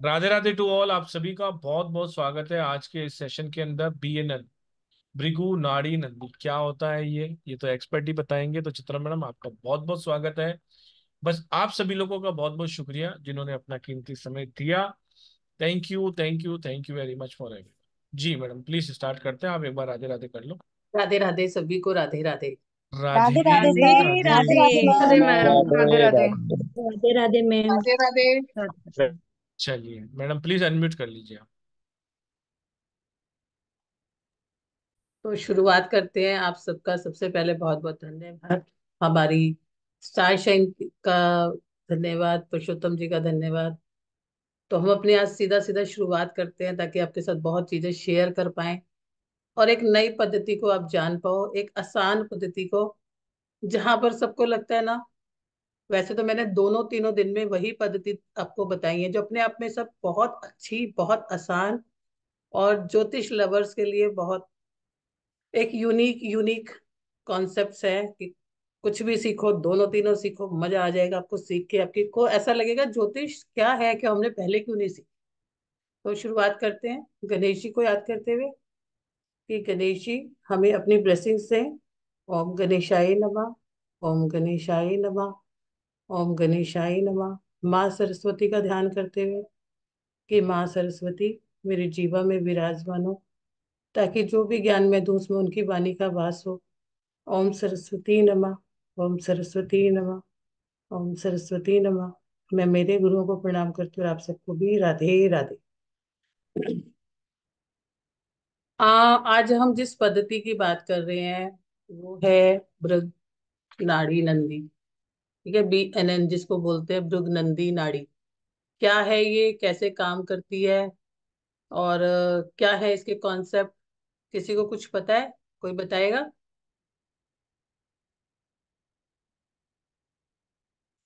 Radhe Radhe to all. आप सभी का बहुत बहुत स्वागत है आज के इस सेशन के अंदर। BNN, भृगु नाड़ी नंदी, क्या होता है ये तो एक्सपर्ट ही बताएंगे। तो चित्रा मैडम, आपका बहुत बहुत स्वागत है। बस आप सभी लोगों का बहुत बहुत शुक्रिया जिन्होंने अपना कीमती समय दिया। Thank you, thank you, thank you very much for every. जी मैडम, प्लीज स्टार्ट करते हैं। आप एक बार राधे राधे कर लो। राधे राधे सभी को Radhe Radhe. Radhe Radhe Radhe Radhe sir. Radhe Radhe Radhe. Radhe Radhe ma'am. Ma'am, Radhe Radhe Radhe. Radhe. Radhe Radhe ma'am. Radhe Radhe. चलिए मैडम, प्लीज अनम्यूट कर लीजिए आप। तो शुरुआत करते हैं। आप सबका सबसे पहले बहुत बहुत धन्यवाद। हमारी स्टार शाइन का धन्यवाद, पुरुषोत्तम जी का धन्यवाद। तो हम अपने आज सीधा सीधा शुरुआत करते हैं ताकि आपके साथ बहुत चीजें शेयर कर पाएं और एक नई पद्धति को आप जान पाओ, एक आसान पद्धति को। जहां पर सबको लगता है ना, वैसे तो मैंने दोनों तीनों दिन में वही पद्धति आपको बताई है जो अपने आप में सब बहुत अच्छी, बहुत आसान और ज्योतिष लवर्स के लिए बहुत एक यूनिक यूनिक कॉन्सेप्ट्स है कि कुछ भी सीखो, दोनों तीनों सीखो, मजा आ जाएगा आपको सीख के। आपकी को ऐसा लगेगा ज्योतिष क्या है कि हमने पहले क्यों नहीं सीखा। तो शुरुआत करते हैं गणेश जी को याद करते हुए कि गणेश जी हमें अपनी ब्लेसिंग्स दें। ओम गणेशाय नमः। ओम गणेशाय नमः। ओम गणेशाय नमः। माँ सरस्वती का ध्यान करते हुए कि माँ सरस्वती मेरे जीवन में विराजमान हो, ताकि जो भी ज्ञान मैं दूं उसमें उनकी वाणी का वास हो। ओम सरस्वती नमः। ओम सरस्वती नमः। ओम सरस्वती नमः। मैं मेरे गुरुओं को प्रणाम करती हूँ और आप सबको भी राधे राधे। आज हम जिस पद्धति की बात कर रहे हैं वो है भृग नाड़ी नंदी। ठीक है, BNN जिसको बोलते हैं, भृग नंदी नाड़ी। क्या है ये, कैसे काम करती है और क्या है इसके कॉन्सेप्ट? किसी को कुछ पता है? कोई बताएगा?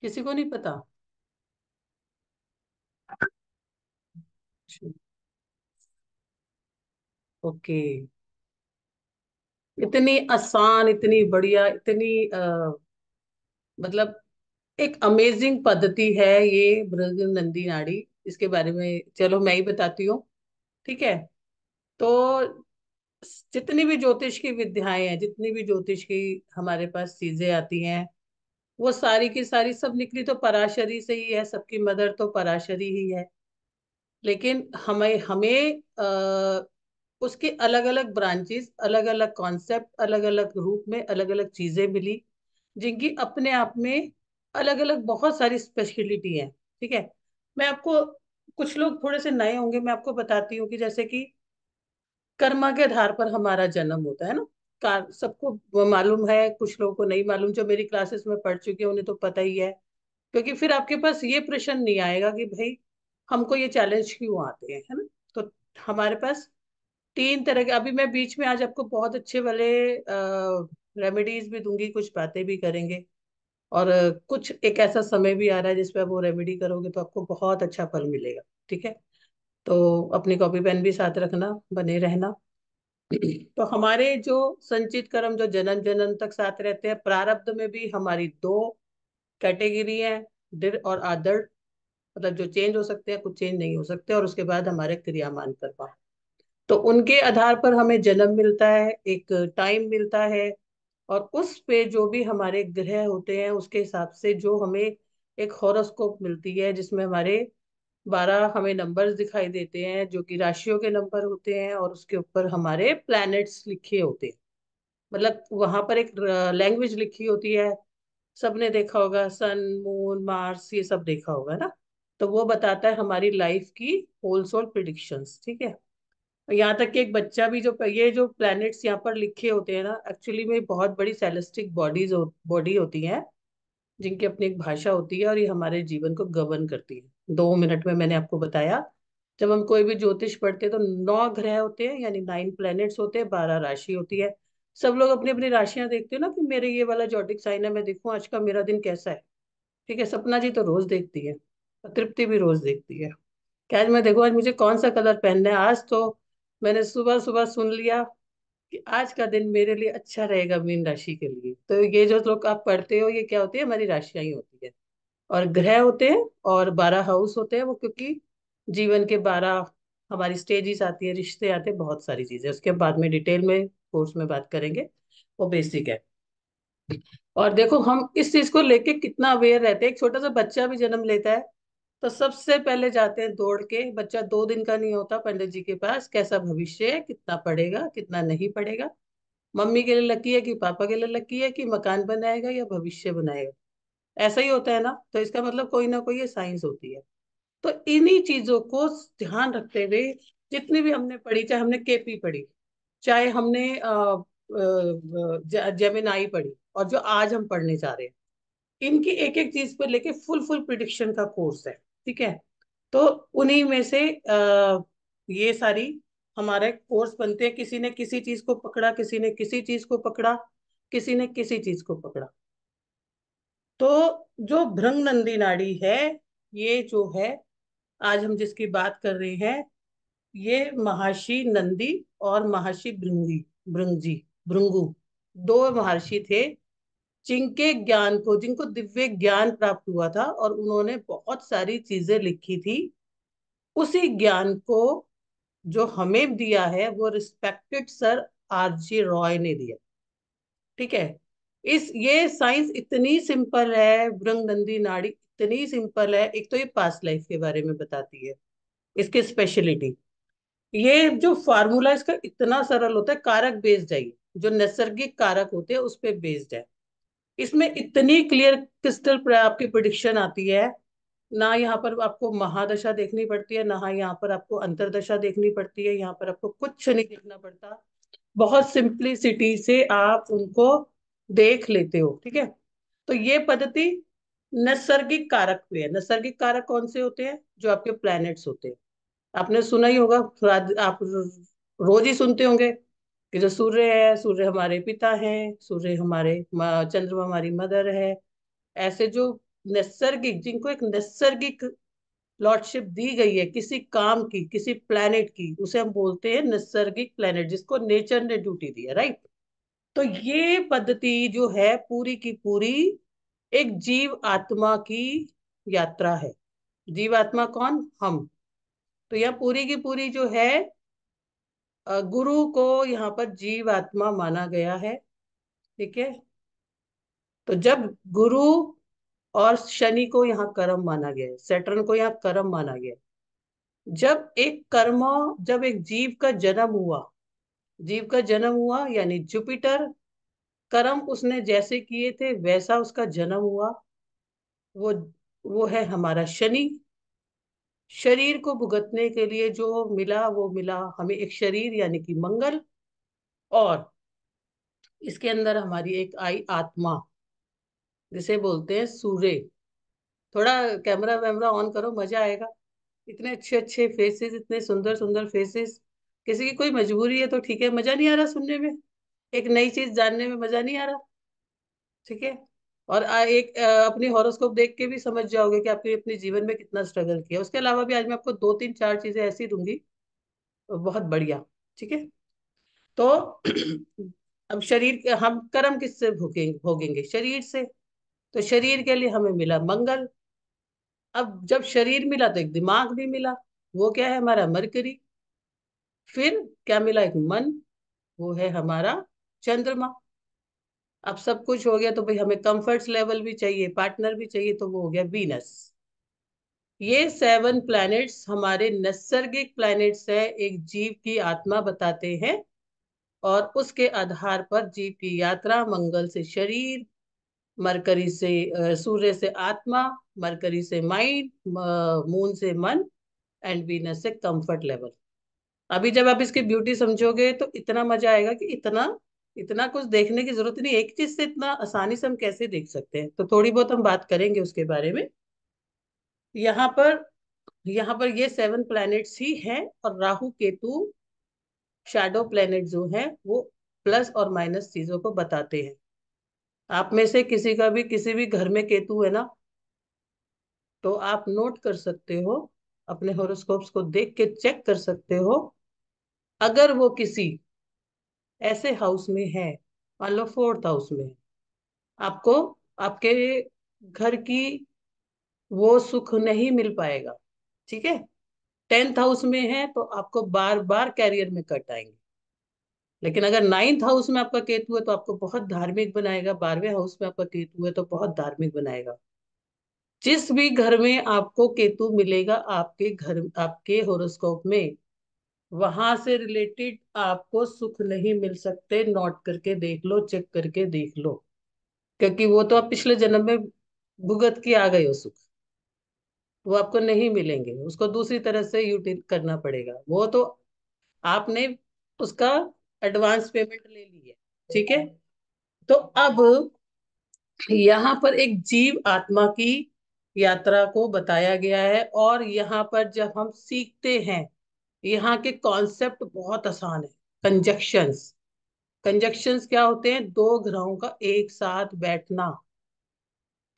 किसी को नहीं पता? ओके। इतनी आसान, इतनी बढ़िया, इतनी मतलब एक अमेजिंग पद्धति है ये भृग नंदी नाड़ी। इसके बारे में चलो मैं ही बताती हूँ। ठीक है। तो जितनी भी ज्योतिष की विद्याएं हैं, जितनी भी ज्योतिष की हमारे पास चीजें आती हैं, वो सारी की सारी सब निकली तो पराशरी से ही है। सबकी मदर तो पराशरी ही है। लेकिन हमें हमें उसके अलग अलग ब्रांचेस, अलग अलग कॉन्सेप्ट, अलग अलग रूप में अलग अलग चीजें मिली, जिनकी अपने आप में अलग अलग बहुत सारी स्पेशलिटी है। ठीक है। मैं आपको, कुछ लोग थोड़े से नए होंगे, मैं आपको बताती हूँ कि जैसे कि कर्मा के आधार पर हमारा जन्म होता है ना। सबको मालूम है, कुछ लोगों को नहीं मालूम। जो मेरी क्लासेस में पढ़ चुके हैं उन्हें तो पता ही है। क्योंकि फिर आपके पास ये प्रश्न नहीं आएगा कि भाई हमको ये चैलेंज क्यों आते हैं, है ना। तो हमारे पास तीन तरह के, अभी मैं बीच में आज आपको बहुत अच्छे वाले रेमेडीज भी दूंगी, कुछ बातें भी करेंगे। और कुछ एक ऐसा समय भी आ रहा है जिसपे आप वो रेमेडी करोगे तो आपको बहुत अच्छा फल मिलेगा। ठीक है। तो अपनी कॉपी पेन भी साथ रखना, बने रहना। तो हमारे जो संचित कर्म जो जन्म जन्म तक साथ रहते हैं, प्रारब्ध में भी हमारी दो कैटेगरी है, दृढ़ और आदर्श। मतलब जो चेंज हो सकते हैं, कुछ चेंज नहीं हो सकते, और उसके बाद हमारे क्रियामान कर्मा। तो उनके आधार पर हमें जन्म मिलता है, एक टाइम मिलता है। और उस पे जो भी हमारे ग्रह होते हैं उसके हिसाब से जो हमें एक हॉरोस्कोप मिलती है, जिसमें हमारे 12 हमें नंबर्स दिखाई देते हैं जो कि राशियों के नंबर होते हैं, और उसके ऊपर हमारे प्लैनेट्स लिखे होते हैं। मतलब वहां पर एक लैंग्वेज लिखी होती है। सबने देखा होगा, सन, मून, मार्स, ये सब देखा होगा ना। तो वो बताता है हमारी लाइफ की होल सोल प्रिडिक्शंस। ठीक है। यहाँ तक कि एक बच्चा भी, जो ये जो प्लैनेट्स यहाँ पर लिखे होते हैं ना, एक्चुअली में बहुत बड़ी सेलेस्टिक बॉडी होती है, जिनकी अपनी एक भाषा होती है, और ये हमारे जीवन को गवर्न करती है। 2 मिनट में मैंने आपको बताया। जब हम कोई भी ज्योतिष पढ़ते हैं तो 9 ग्रह होते हैं, यानी 9 प्लैनेट्स होते हैं, 12 राशि होती है। सब लोग अपनी अपनी राशियां देखते हो ना कि मेरे ये वाला जॉटिक साइन है, मैं देखूं आज का मेरा दिन कैसा है। ठीक है। सपना जी तो रोज देखती है, और तृप्ति भी रोज देखती है कि आज मैं देखूं, आज मुझे कौन सा कलर पहनना है। आज तो मैंने सुबह सुबह सुन लिया कि आज का दिन मेरे लिए अच्छा रहेगा मीन राशि के लिए। तो ये जो लोग आप पढ़ते हो, ये क्या होती है, हमारी राशियां ही होती है। और ग्रह होते हैं और 12 हाउस होते हैं वो, क्योंकि जीवन के 12 हमारी स्टेजेस आती है, रिश्ते आते हैं, बहुत सारी चीजें, उसके बाद में डिटेल में कोर्स में बात करेंगे। वो बेसिक है। और देखो हम इस चीज को लेके कितना अवेयर रहते हैं। एक छोटा सा बच्चा भी जन्म लेता है तो सबसे पहले जाते हैं दौड़ के, बच्चा 2 दिन का नहीं होता, पंडित जी के पास, कैसा भविष्य है, कितना पढ़ेगा कितना नहीं पढ़ेगा, मम्मी के लिए लकी है कि पापा के लिए लकी है, कि मकान बनाएगा या भविष्य बनाएगा। ऐसा ही होता है ना, तो इसका मतलब कोई ना कोई ये साइंस होती है। तो इन्हीं चीजों को ध्यान रखते हुए, जितनी भी हमने पढ़ी, चाहे हमने केपी पढ़ी, चाहे हमने जेमिनाई पढ़ी, और जो आज हम पढ़ने जा रहे हैं, इनकी एक एक चीज पर लेके फुल फुल प्रिडिक्शन का कोर्स है। ठीक है। तो उन्हीं में से ये सारी हमारे कोर्स बनते हैं। किसी ने किसी चीज को पकड़ा, किसी ने किसी चीज को पकड़ा, किसी ने किसी चीज को पकड़ा। तो जो भृंग नंदी नाड़ी है, ये जो है आज हम जिसकी बात कर रहे हैं, ये महर्षि नंदी और महर्षि भृंगी, भृंगजी, भृंगु, दो महर्षि थे जिनके ज्ञान को, जिनको दिव्य ज्ञान प्राप्त हुआ था और उन्होंने बहुत सारी चीजें लिखी थी। उसी ज्ञान को जो हमें दिया है वो रिस्पेक्टेड सर आरजी रॉय ने दिया। ठीक है। इस ये साइंस इतनी सिंपल है, भृंग नंदी नाड़ी इतनी सिंपल है। एक तो ये पास्ट लाइफ के बारे में बताती है, इसकी स्पेशलिटी। ये जो फार्मूला इसका इतना सरल होता है, कारक बेस्ड है ये, जो नैसर्गिक कारक होते हैं उस पे बेस्ड है। इसमें इतनी क्लियर क्रिस्टल आपकी प्रिडिक्शन आती है। ना यहाँ पर आपको महादशा देखनी पड़ती है, ना यहाँ पर आपको अंतरदशा देखनी पड़ती है, यहाँ पर आपको कुछ नहीं देखना पड़ता। बहुत सिंपलिसिटी से आप उनको देख लेते हो। ठीक है। तो ये पद्धति नैसर्गिक कारक पे है। नैसर्गिक कारक कौन से होते हैं? जो आपके प्लैनेट्स होते हैं। आपने सुना ही होगा, आप रोज ही सुनते होंगे कि जो सूर्य है, सूर्य हमारे पिता हैं, सूर्य हमारे चंद्रमा हमारी मदर है। ऐसे जो नैसर्गिक, जिनको एक नैसर्गिक लॉर्डशिप दी गई है किसी काम की, किसी प्लेनेट की, उसे हम बोलते हैं नैसर्गिक प्लेनेट, जिसको नेचर ने ड्यूटी दी है, राइट। तो ये पद्धति जो है पूरी की पूरी एक जीव आत्मा की यात्रा है। जीव आत्मा कौन? हम। तो यह पूरी की पूरी जो है, गुरु को यहाँ पर जीव आत्मा माना गया है। ठीक है। तो जब गुरु और शनि को यहाँ कर्म माना गया है, सैटर्न को यहाँ कर्म माना गया है। जब एक जीव का जन्म हुआ, जीव का जन्म हुआ यानी जुपिटर, कर्म उसने जैसे किए थे वैसा उसका जन्म हुआ। वो वो है हमारा शनि। शरीर को भुगतने के लिए जो मिला वो मिला हमें, एक शरीर यानी कि मंगल। और इसके अंदर हमारी एक आई आत्मा, जिसे बोलते हैं सूर्य। थोड़ा कैमरा वैमरा ऑन करो, मजा आएगा। इतने अच्छे अच्छे फेसेस, इतने सुंदर सुंदर फेसेस। किसी की कोई मजबूरी है तो ठीक है, मजा नहीं आ रहा सुनने में, एक नई चीज जानने में मजा नहीं आ रहा। ठीक है। और अपनी हॉरोस्कोप देख के भी समझ जाओगे कि आपने अपने जीवन में कितना स्ट्रगल किया। उसके अलावा भी आज मैं आपको दो तीन चार चीजें ऐसी दूंगी, बहुत बढ़िया। ठीक है। तो अब शरीर के हम कर्म किससे भोगेंगे? भोगेंगे शरीर से। तो शरीर के लिए हमें मिला मंगल। अब जब शरीर मिला तो एक दिमाग भी मिला, वो क्या है? हमारा मरकरी। फिर क्या मिला? एक मन, वो है हमारा चंद्रमा। अब सब कुछ हो गया तो भाई हमें कंफर्ट्स लेवल भी चाहिए, पार्टनर भी चाहिए, तो वो हो गया वीनस। ये 7 प्लैनेट्स हमारे नैसर्गिक प्लैनेट्स है, एक जीव की आत्मा बताते हैं। और उसके आधार पर जीव की यात्रा, मंगल से शरीर, मरकरी से सूर्य से आत्मा, मरकरी से माइंड, मून से मन, एंड वीनस से कंफर्ट लेवल। अभी जब आप इसकी ब्यूटी समझोगे तो इतना मजा आएगा कि इतना इतना कुछ देखने की जरूरत नहीं, एक चीज से इतना आसानी से हम कैसे देख सकते हैं। तो थोड़ी बहुत हम बात करेंगे उसके बारे में। यहाँ पर यहाँ पर ये 7 प्लैनेट्स ही हैं। और राहु केतु शैडो प्लैनेट जो हैं, वो प्लस और माइनस चीजों को बताते हैं। आप में से किसी का भी किसी भी घर में केतु है ना, तो आप नोट कर सकते हो, अपने हॉरोस्कोप्स को देख के चेक कर सकते हो। अगर वो किसी ऐसे हाउस में है, मान लो 4th हाउस में है, आपको आपके घर की वो सुख नहीं मिल पाएगा। ठीक है। टेंथ हाउस में है तो आपको बार बार कैरियर में कट आएंगे। लेकिन अगर नाइन्थ हाउस में आपका केतु है तो आपको बहुत धार्मिक बनाएगा, 12वें हाउस में आपका केतु है तो बहुत धार्मिक बनाएगा। जिस भी घर में आपको केतु मिलेगा आपके घर, आपके होरोस्कोप में, वहां से रिलेटेड आपको सुख नहीं मिल सकते। नोट करके देख लो, चेक करके देख लो, क्योंकि वो तो आप पिछले जन्म में भुगत के आ गए हो सुख। वो आपको नहीं मिलेंगे, उसको दूसरी तरह से यूटिल करना पड़ेगा। वो तो आपने उसका एडवांस पेमेंट ले ली है, ठीक है। तो अब यहाँ पर एक जीव आत्मा की यात्रा को बताया गया है, और यहाँ पर जब हम सीखते हैं, यहाँ के कॉन्सेप्ट बहुत आसान है। कंजक्शंस, कंजक्शंस क्या होते हैं? दो ग्रहों का एक साथ बैठना,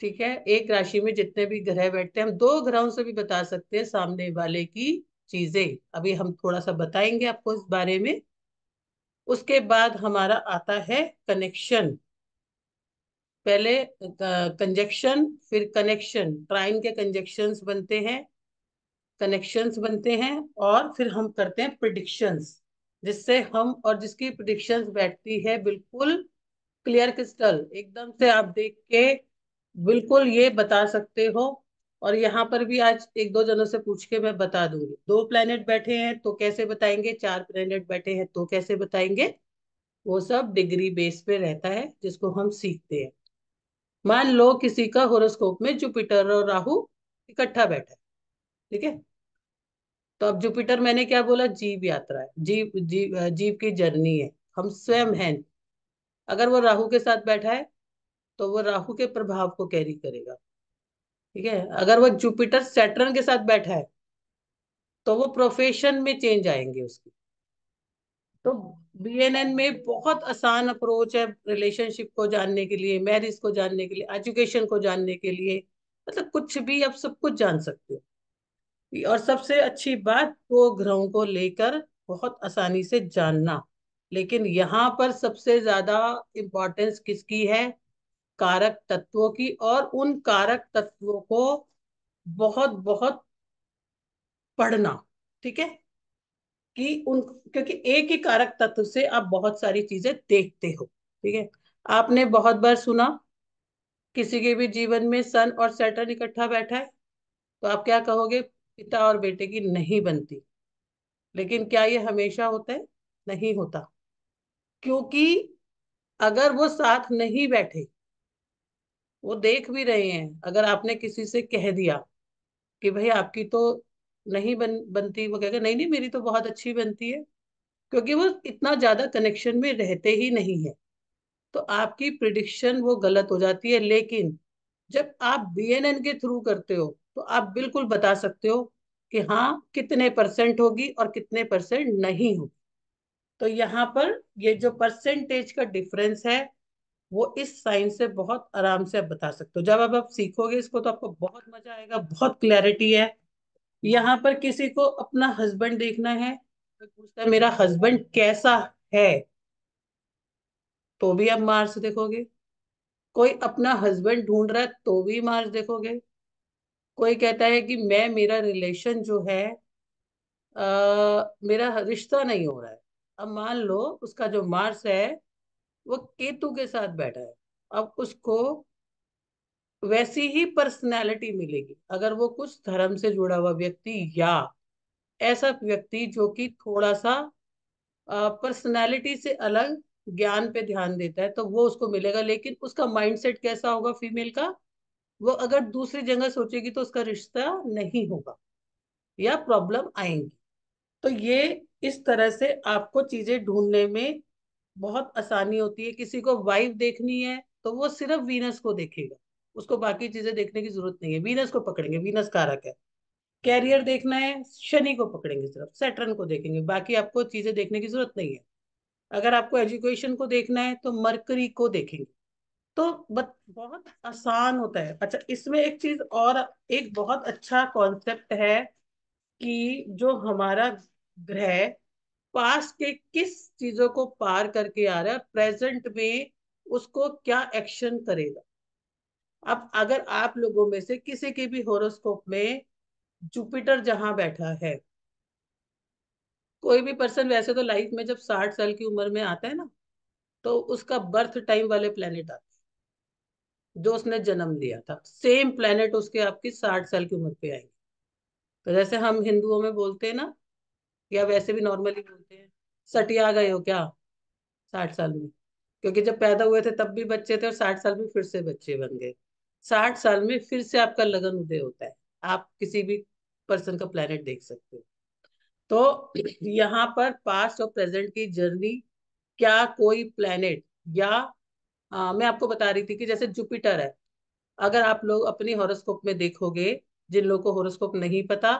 ठीक है। एक राशि में जितने भी ग्रह बैठते हैं, हम दो ग्रहों से भी बता सकते हैं सामने वाले की चीजें। अभी हम थोड़ा सा बताएंगे आपको इस बारे में। उसके बाद हमारा आता है कनेक्शन। पहले कंजक्शन, फिर कनेक्शन, ट्राइन के कंजक्शंस बनते हैं, कनेक्शंस बनते हैं, और फिर हम करते हैं प्रिडिक्शंस, जिससे हम, और जिसकी प्रिडिक्शंस बैठती है बिल्कुल क्लियर क्रिस्टल, एकदम से आप देख के बिल्कुल ये बता सकते हो। और यहाँ पर भी आज एक दो जनों से पूछ के मैं बता दूंगी, दो प्लेनेट बैठे हैं तो कैसे बताएंगे, चार प्लेनेट बैठे हैं तो कैसे बताएंगे। वो सब डिग्री बेस पे रहता है जिसको हम सीखते हैं। मान लो किसी का होरोस्कोप में जुपिटर और राहु इकट्ठा बैठा है, ठीक है। तो अब जुपिटर, मैंने क्या बोला, जीव यात्रा है, जीव की जर्नी है, हम स्वयं हैं। अगर वो राहु के साथ बैठा है तो वो राहु के प्रभाव को कैरी करेगा, ठीक है। अगर वो जुपिटर सैटर्न के साथ बैठा है तो वो प्रोफेशन में चेंज आएंगे उसकी। तो बीएनएन में बहुत आसान अप्रोच है रिलेशनशिप को जानने के लिए, मैरिज को जानने के लिए, एजुकेशन को जानने के लिए, मतलब कुछ भी आप सब कुछ जान सकते हो। और सबसे अच्छी बात, दो ग्रहों को लेकर बहुत आसानी से जानना। लेकिन यहाँ पर सबसे ज्यादा इंपॉर्टेंस किसकी है? कारक तत्वों की, और उन कारक तत्वों को बहुत बहुत पढ़ना, ठीक है। कि उन, क्योंकि एक ही कारक तत्व से आप बहुत सारी चीजें देखते हो, ठीक है। आपने बहुत बार सुना किसी के भी जीवन में सन और सैटर्न इकट्ठा बैठा है तो आप क्या कहोगे? पिता और बेटे की नहीं बनती। लेकिन क्या ये हमेशा होता है? नहीं होता। क्योंकि अगर वो साथ नहीं बैठे, वो देख भी रहे हैं, अगर आपने किसी से कह दिया कि भाई आपकी तो नहीं बनती, वो कहेगा नहीं नहीं मेरी तो बहुत अच्छी बनती है, क्योंकि वो इतना ज्यादा कनेक्शन में रहते ही नहीं है। तो आपकी प्रिडिक्शन वो गलत हो जाती है। लेकिन जब आप बीएनएन के थ्रू करते हो तो आप बिल्कुल बता सकते हो कि हाँ कितने परसेंट होगी और कितने परसेंट नहीं होगी। तो यहाँ पर ये जो परसेंटेज का डिफरेंस है वो इस साइंस से बहुत आराम से आप बता सकते हो। जब अब आप सीखोगे इसको तो आपको बहुत मजा आएगा, बहुत क्लैरिटी है। यहाँ पर किसी को अपना हस्बैंड देखना है, कोई पूछता है मेरा हस्बैंड कैसा है, तो भी आप मार्स देखोगे। कोई अपना हस्बैंड ढूंढ रहा है तो भी मार्स देखोगे। कोई कहता है कि मैं, मेरा रिलेशन जो है, मेरा रिश्ता नहीं हो रहा है, अब मान लो उसका जो मार्स है वो केतु के साथ बैठा है। अब उसको वैसी ही पर्सनैलिटी मिलेगी अगर वो कुछ धर्म से जुड़ा हुआ व्यक्ति, या ऐसा व्यक्ति जो कि थोड़ा सा पर्सनैलिटी से अलग ज्ञान पे ध्यान देता है, तो वो उसको मिलेगा। लेकिन उसका माइंडसेट कैसा होगा फीमेल का? वो अगर दूसरी जगह सोचेगी तो उसका रिश्ता नहीं होगा या प्रॉब्लम आएंगी। तो ये इस तरह से आपको चीजें ढूंढने में बहुत आसानी होती है। किसी को वाइफ देखनी है तो वो सिर्फ वीनस को देखेगा, उसको बाकी चीजें देखने की जरूरत नहीं है, वीनस को पकड़ेंगे, वीनस कारक है। कैरियर देखना है, शनि को पकड़ेंगे, सिर्फ सैटर्न को देखेंगे, बाकी आपको चीजें देखने की जरूरत नहीं है। अगर आपको एजुकेशन को देखना है तो मरकरी को देखेंगे। तो बहुत आसान होता है। अच्छा, इसमें एक चीज और, एक बहुत अच्छा कॉन्सेप्ट है कि जो हमारा ग्रह पास के किस चीजों को पार करके आ रहा है, प्रेजेंट में उसको क्या एक्शन करेगा। अब अगर आप लोगों में से किसी के भी होरोस्कोप में जुपिटर जहां बैठा है, कोई भी पर्सन वैसे तो लाइफ में जब 60 साल की उम्र में आता है ना, तो उसका बर्थ टाइम वाले प्लेनेट आते हैं जो उसने जन्म लिया था, सेम प्लेनेट उसके आपकी 60 साल की उम्र पे आएंगे। तो जैसे हम हिंदुओं में बोलते हैं ना, या वैसे भी नॉर्मली बोलते हैं, सटिया गए हो क्या 60 साल में। क्योंकि जब पैदा हुए थे तब भी बच्चे थे, और 60 साल में फिर से बच्चे बन गए। 60 साल में फिर से आपका लगन उदय होता है। आप किसी भी पर्सन का प्लेनेट देख सकते हो। तो यहाँ पर पास्ट और प्रेजेंट की जर्नी, क्या कोई प्लेनेट, या मैं आपको बता रही थी कि जैसे जुपिटर है, अगर आप लोग अपनी हॉरोस्कोप में देखोगे, जिन लोगों को हॉरोस्कोप नहीं पता,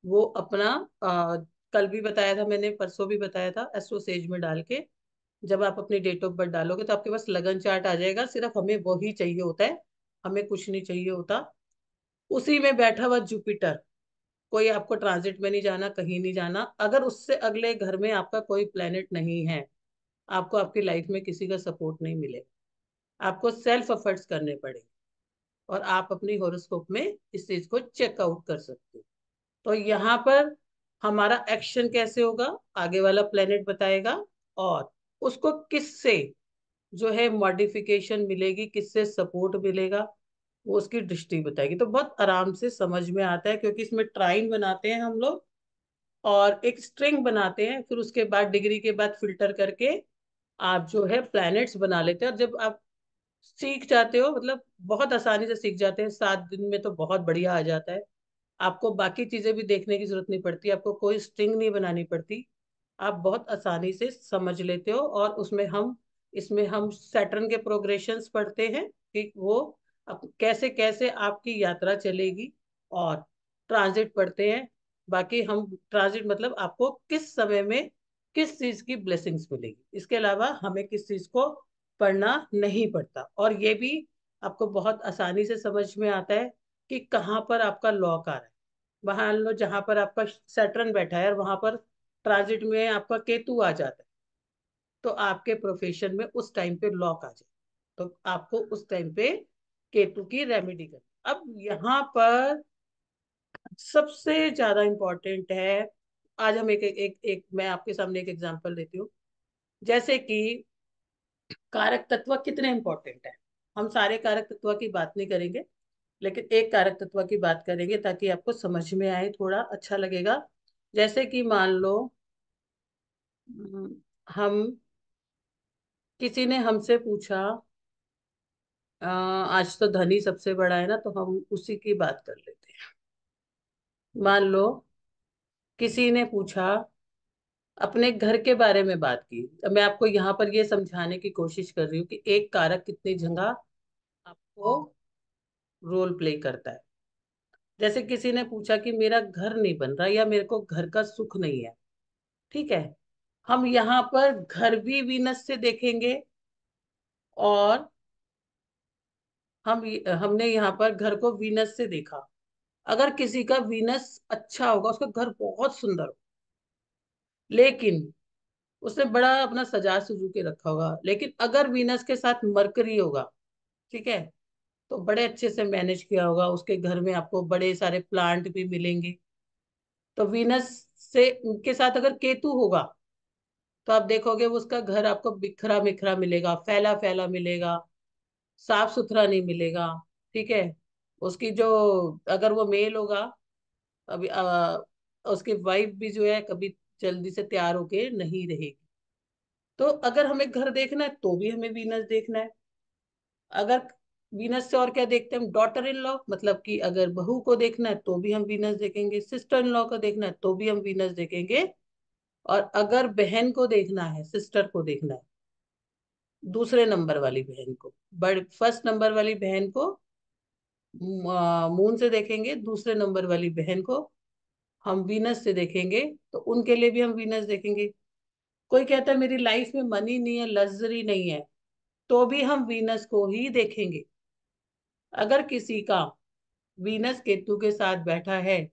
वो अपना कल भी बताया था मैंने, परसों भी बताया था, एस्ट्रो सेज में डाल के जब आप अपनी डेट ऑफ बर्थ डालोगे तो आपके पास लगन चार्ट आ जाएगा। सिर्फ हमें वही चाहिए होता है, हमें कुछ नहीं चाहिए होता। उसी में बैठा हुआ जुपिटर, कोई आपको ट्रांजिट में नहीं जाना, कहीं नहीं जाना। अगर उससे अगले घर में आपका कोई प्लेनेट नहीं है, आपको आपकी लाइफ में किसी का सपोर्ट नहीं मिलेगा। आपको सेल्फ एफर्ट्स करने पड़ेंगे, और आप अपनी हॉरोस्कोप में इस चीज को चेकआउट कर सकते हो। तो यहाँ पर हमारा एक्शन कैसे होगा, आगे वाला प्लेनेट बताएगा। और उसको किससे जो है मॉडिफिकेशन मिलेगी, किससे सपोर्ट मिलेगा, वो उसकी दृष्टि बताएगी। तो बहुत आराम से समझ में आता है, क्योंकि इसमें ट्राइन बनाते हैं हम लोग, और एक स्ट्रिंग बनाते हैं, फिर उसके बाद डिग्री के बाद फिल्टर करके आप जो है प्लैनेट्स बना लेते हैं। और जब आप सीख जाते हो, मतलब बहुत आसानी से सीख जाते हैं, 7 दिन में तो बहुत बढ़िया आ जाता है। आपको बाकी चीजें भी देखने की जरूरत नहीं पड़ती, आपको कोई स्ट्रिंग नहीं बनानी पड़ती। आप बहुत आसानी से समझ लेते हो। और इसमें हम सैटर्न के प्रोग्रेशंस पढ़ते हैं कि वो कैसे कैसे आपकी यात्रा चलेगी, और ट्रांजिट पढ़ते हैं। बाकी हम ट्रांजिट मतलब आपको किस समय में किस चीज की ब्लेसिंग्स मिलेगी, इसके अलावा हमें किस चीज को पढ़ना नहीं पड़ता। और ये भी आपको बहुत आसानी से समझ में आता है कि कहाँ पर आपका लॉक आ रहा है। वहां लो जहां पर आपका सैटर्न बैठा है और वहां पर ट्रांजिट में आपका केतु आ जाता है, तो आपके प्रोफेशन में उस टाइम पे लॉक आ जाए, तो आपको उस टाइम पे केतु की रेमेडी करनी। अब यहाँ पर सबसे ज्यादा इंपॉर्टेंट है, आज हम एक मैं आपके सामने एक एग्जांपल देती हूँ। जैसे कि कारक तत्व कितने इंपॉर्टेंट है। हम सारे कारक तत्व की बात नहीं करेंगे, लेकिन एक कारक तत्व की बात करेंगे ताकि आपको समझ में आए, थोड़ा अच्छा लगेगा। जैसे कि मान लो, हम किसी ने हमसे पूछा, आज तो धनी सबसे बड़ा है ना, तो हम उसी की बात कर लेते हैं। मान लो किसी ने पूछा, अपने घर के बारे में बात की। अब मैं आपको यहाँ पर ये समझाने की कोशिश कर रही हूँ कि एक कारक कितनी जगह आपको रोल प्ले करता है। जैसे किसी ने पूछा कि मेरा घर नहीं बन रहा, या मेरे को घर का सुख नहीं है। ठीक है, हम यहाँ पर घर भी वीनस से देखेंगे, और हमने यहाँ पर घर को वीनस से देखा। अगर किसी का वीनस अच्छा होगा, उसका घर बहुत सुंदर हो, लेकिन उसने बड़ा अपना सजा सुजू के रखा होगा, लेकिन अगर वीनस के साथ मरकरी होगा, ठीक है, तो बड़े अच्छे से मैनेज किया होगा, उसके घर में आपको बड़े सारे प्लांट भी मिलेंगे। तो वीनस से उनके साथ अगर केतु होगा, तो आप देखोगे वो उसका घर आपको बिखरा बिखरा मिलेगा, फैला फैला मिलेगा, साफ सुथरा नहीं मिलेगा। ठीक है, उसकी जो, अगर वो मेल होगा, अभी उसकी वाइफ भी जो है कभी जल्दी से तैयार होके नहीं रहेगी। तो अगर हमें घर देखना है तो भी हमें वीनस देखना है। अगर वीनस से और क्या देखते हैं हम, डॉटर इन लॉ, मतलब कि अगर बहू को देखना है तो भी हम वीनस देखेंगे, सिस्टर इन लॉ को देखना है तो भी हम वीनस देखेंगे। और अगर बहन को देखना है, सिस्टर को देखना है, दूसरे नंबर वाली बहन को, बड़ फर्स्ट नंबर वाली बहन को मून से देखेंगे, दूसरे नंबर वाली बहन को हम वीनस से देखेंगे, तो उनके लिए भी हम वीनस देखेंगे। कोई कहता है मेरी लाइफ में मनी नहीं है, लग्जरी नहीं है, तो भी हम वीनस को ही देखेंगे। अगर किसी का वीनस केतु के साथ बैठा है,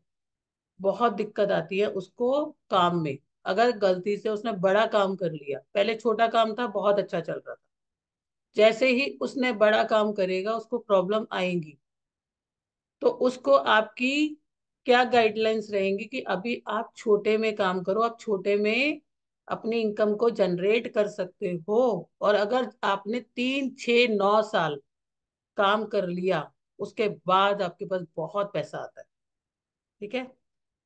बहुत दिक्कत आती है उसको काम में। अगर गलती से उसने बड़ा काम कर लिया, पहले छोटा काम था बहुत अच्छा चल रहा था, जैसे ही उसने बड़ा काम करेगा उसको प्रॉब्लम आएंगी। तो उसको आपकी क्या गाइडलाइंस रहेंगी कि अभी आप छोटे में काम करो, आप छोटे में अपनी इनकम को जनरेट कर सकते हो। और अगर आपने 3 6 9 साल काम कर लिया, उसके बाद आपके पास बहुत पैसा आता है। ठीक है।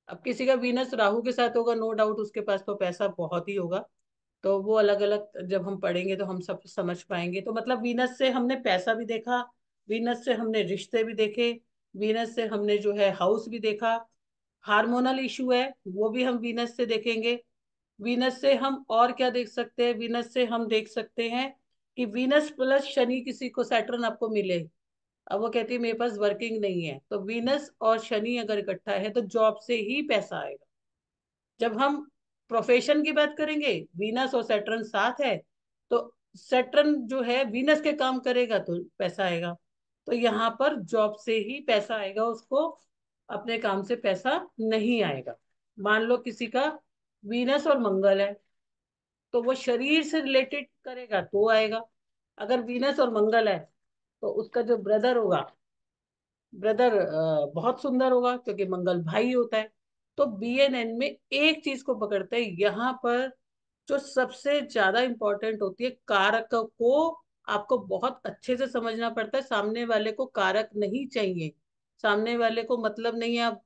अब किसी का वीनस राहु के साथ होगा, नो डाउट उसके पास तो पैसा बहुत ही होगा। तो वो अलग अलग जब हम पढ़ेंगे तो हम सब समझ पाएंगे। तो मतलब वीनस से हमने पैसा भी देखा, वीनस से हमने रिश्ते भी देखे, वीनस से हमने जो है हाउस भी देखा। हार्मोनल इशू है वो भी हम वीनस से देखेंगे। वीनस से हम और क्या देख सकते हैं? वीनस से हम देख सकते हैं कि वीनस प्लस शनि किसी को, सैटर्न आपको मिले, अब वो कहती है मेरे पास वर्किंग नहीं है, तो वीनस और शनि अगर इकट्ठा है तो जॉब से ही पैसा आएगा। जब हम प्रोफेशन की बात करेंगे, वीनस और सैटर्न साथ है, तो सैटर्न जो है वीनस के काम करेगा तो पैसा आएगा। तो यहाँ पर जॉब से ही पैसा आएगा उसको, अपने काम से पैसा नहीं आएगा। मान लो किसी का वीनस और मंगल है, तो वो शरीर से रिलेटेड करेगा तो आएगा। अगर वीनस और मंगल है तो उसका जो ब्रदर होगा, ब्रदर बहुत सुंदर होगा क्योंकि मंगल भाई होता है। तो बीएनएन में एक चीज को पकड़ते हैं यहाँ पर, जो सबसे ज्यादा इंपॉर्टेंट होती है कारक को आपको बहुत अच्छे से समझना पड़ता है। सामने वाले को कारक नहीं चाहिए, सामने वाले को मतलब नहीं है आप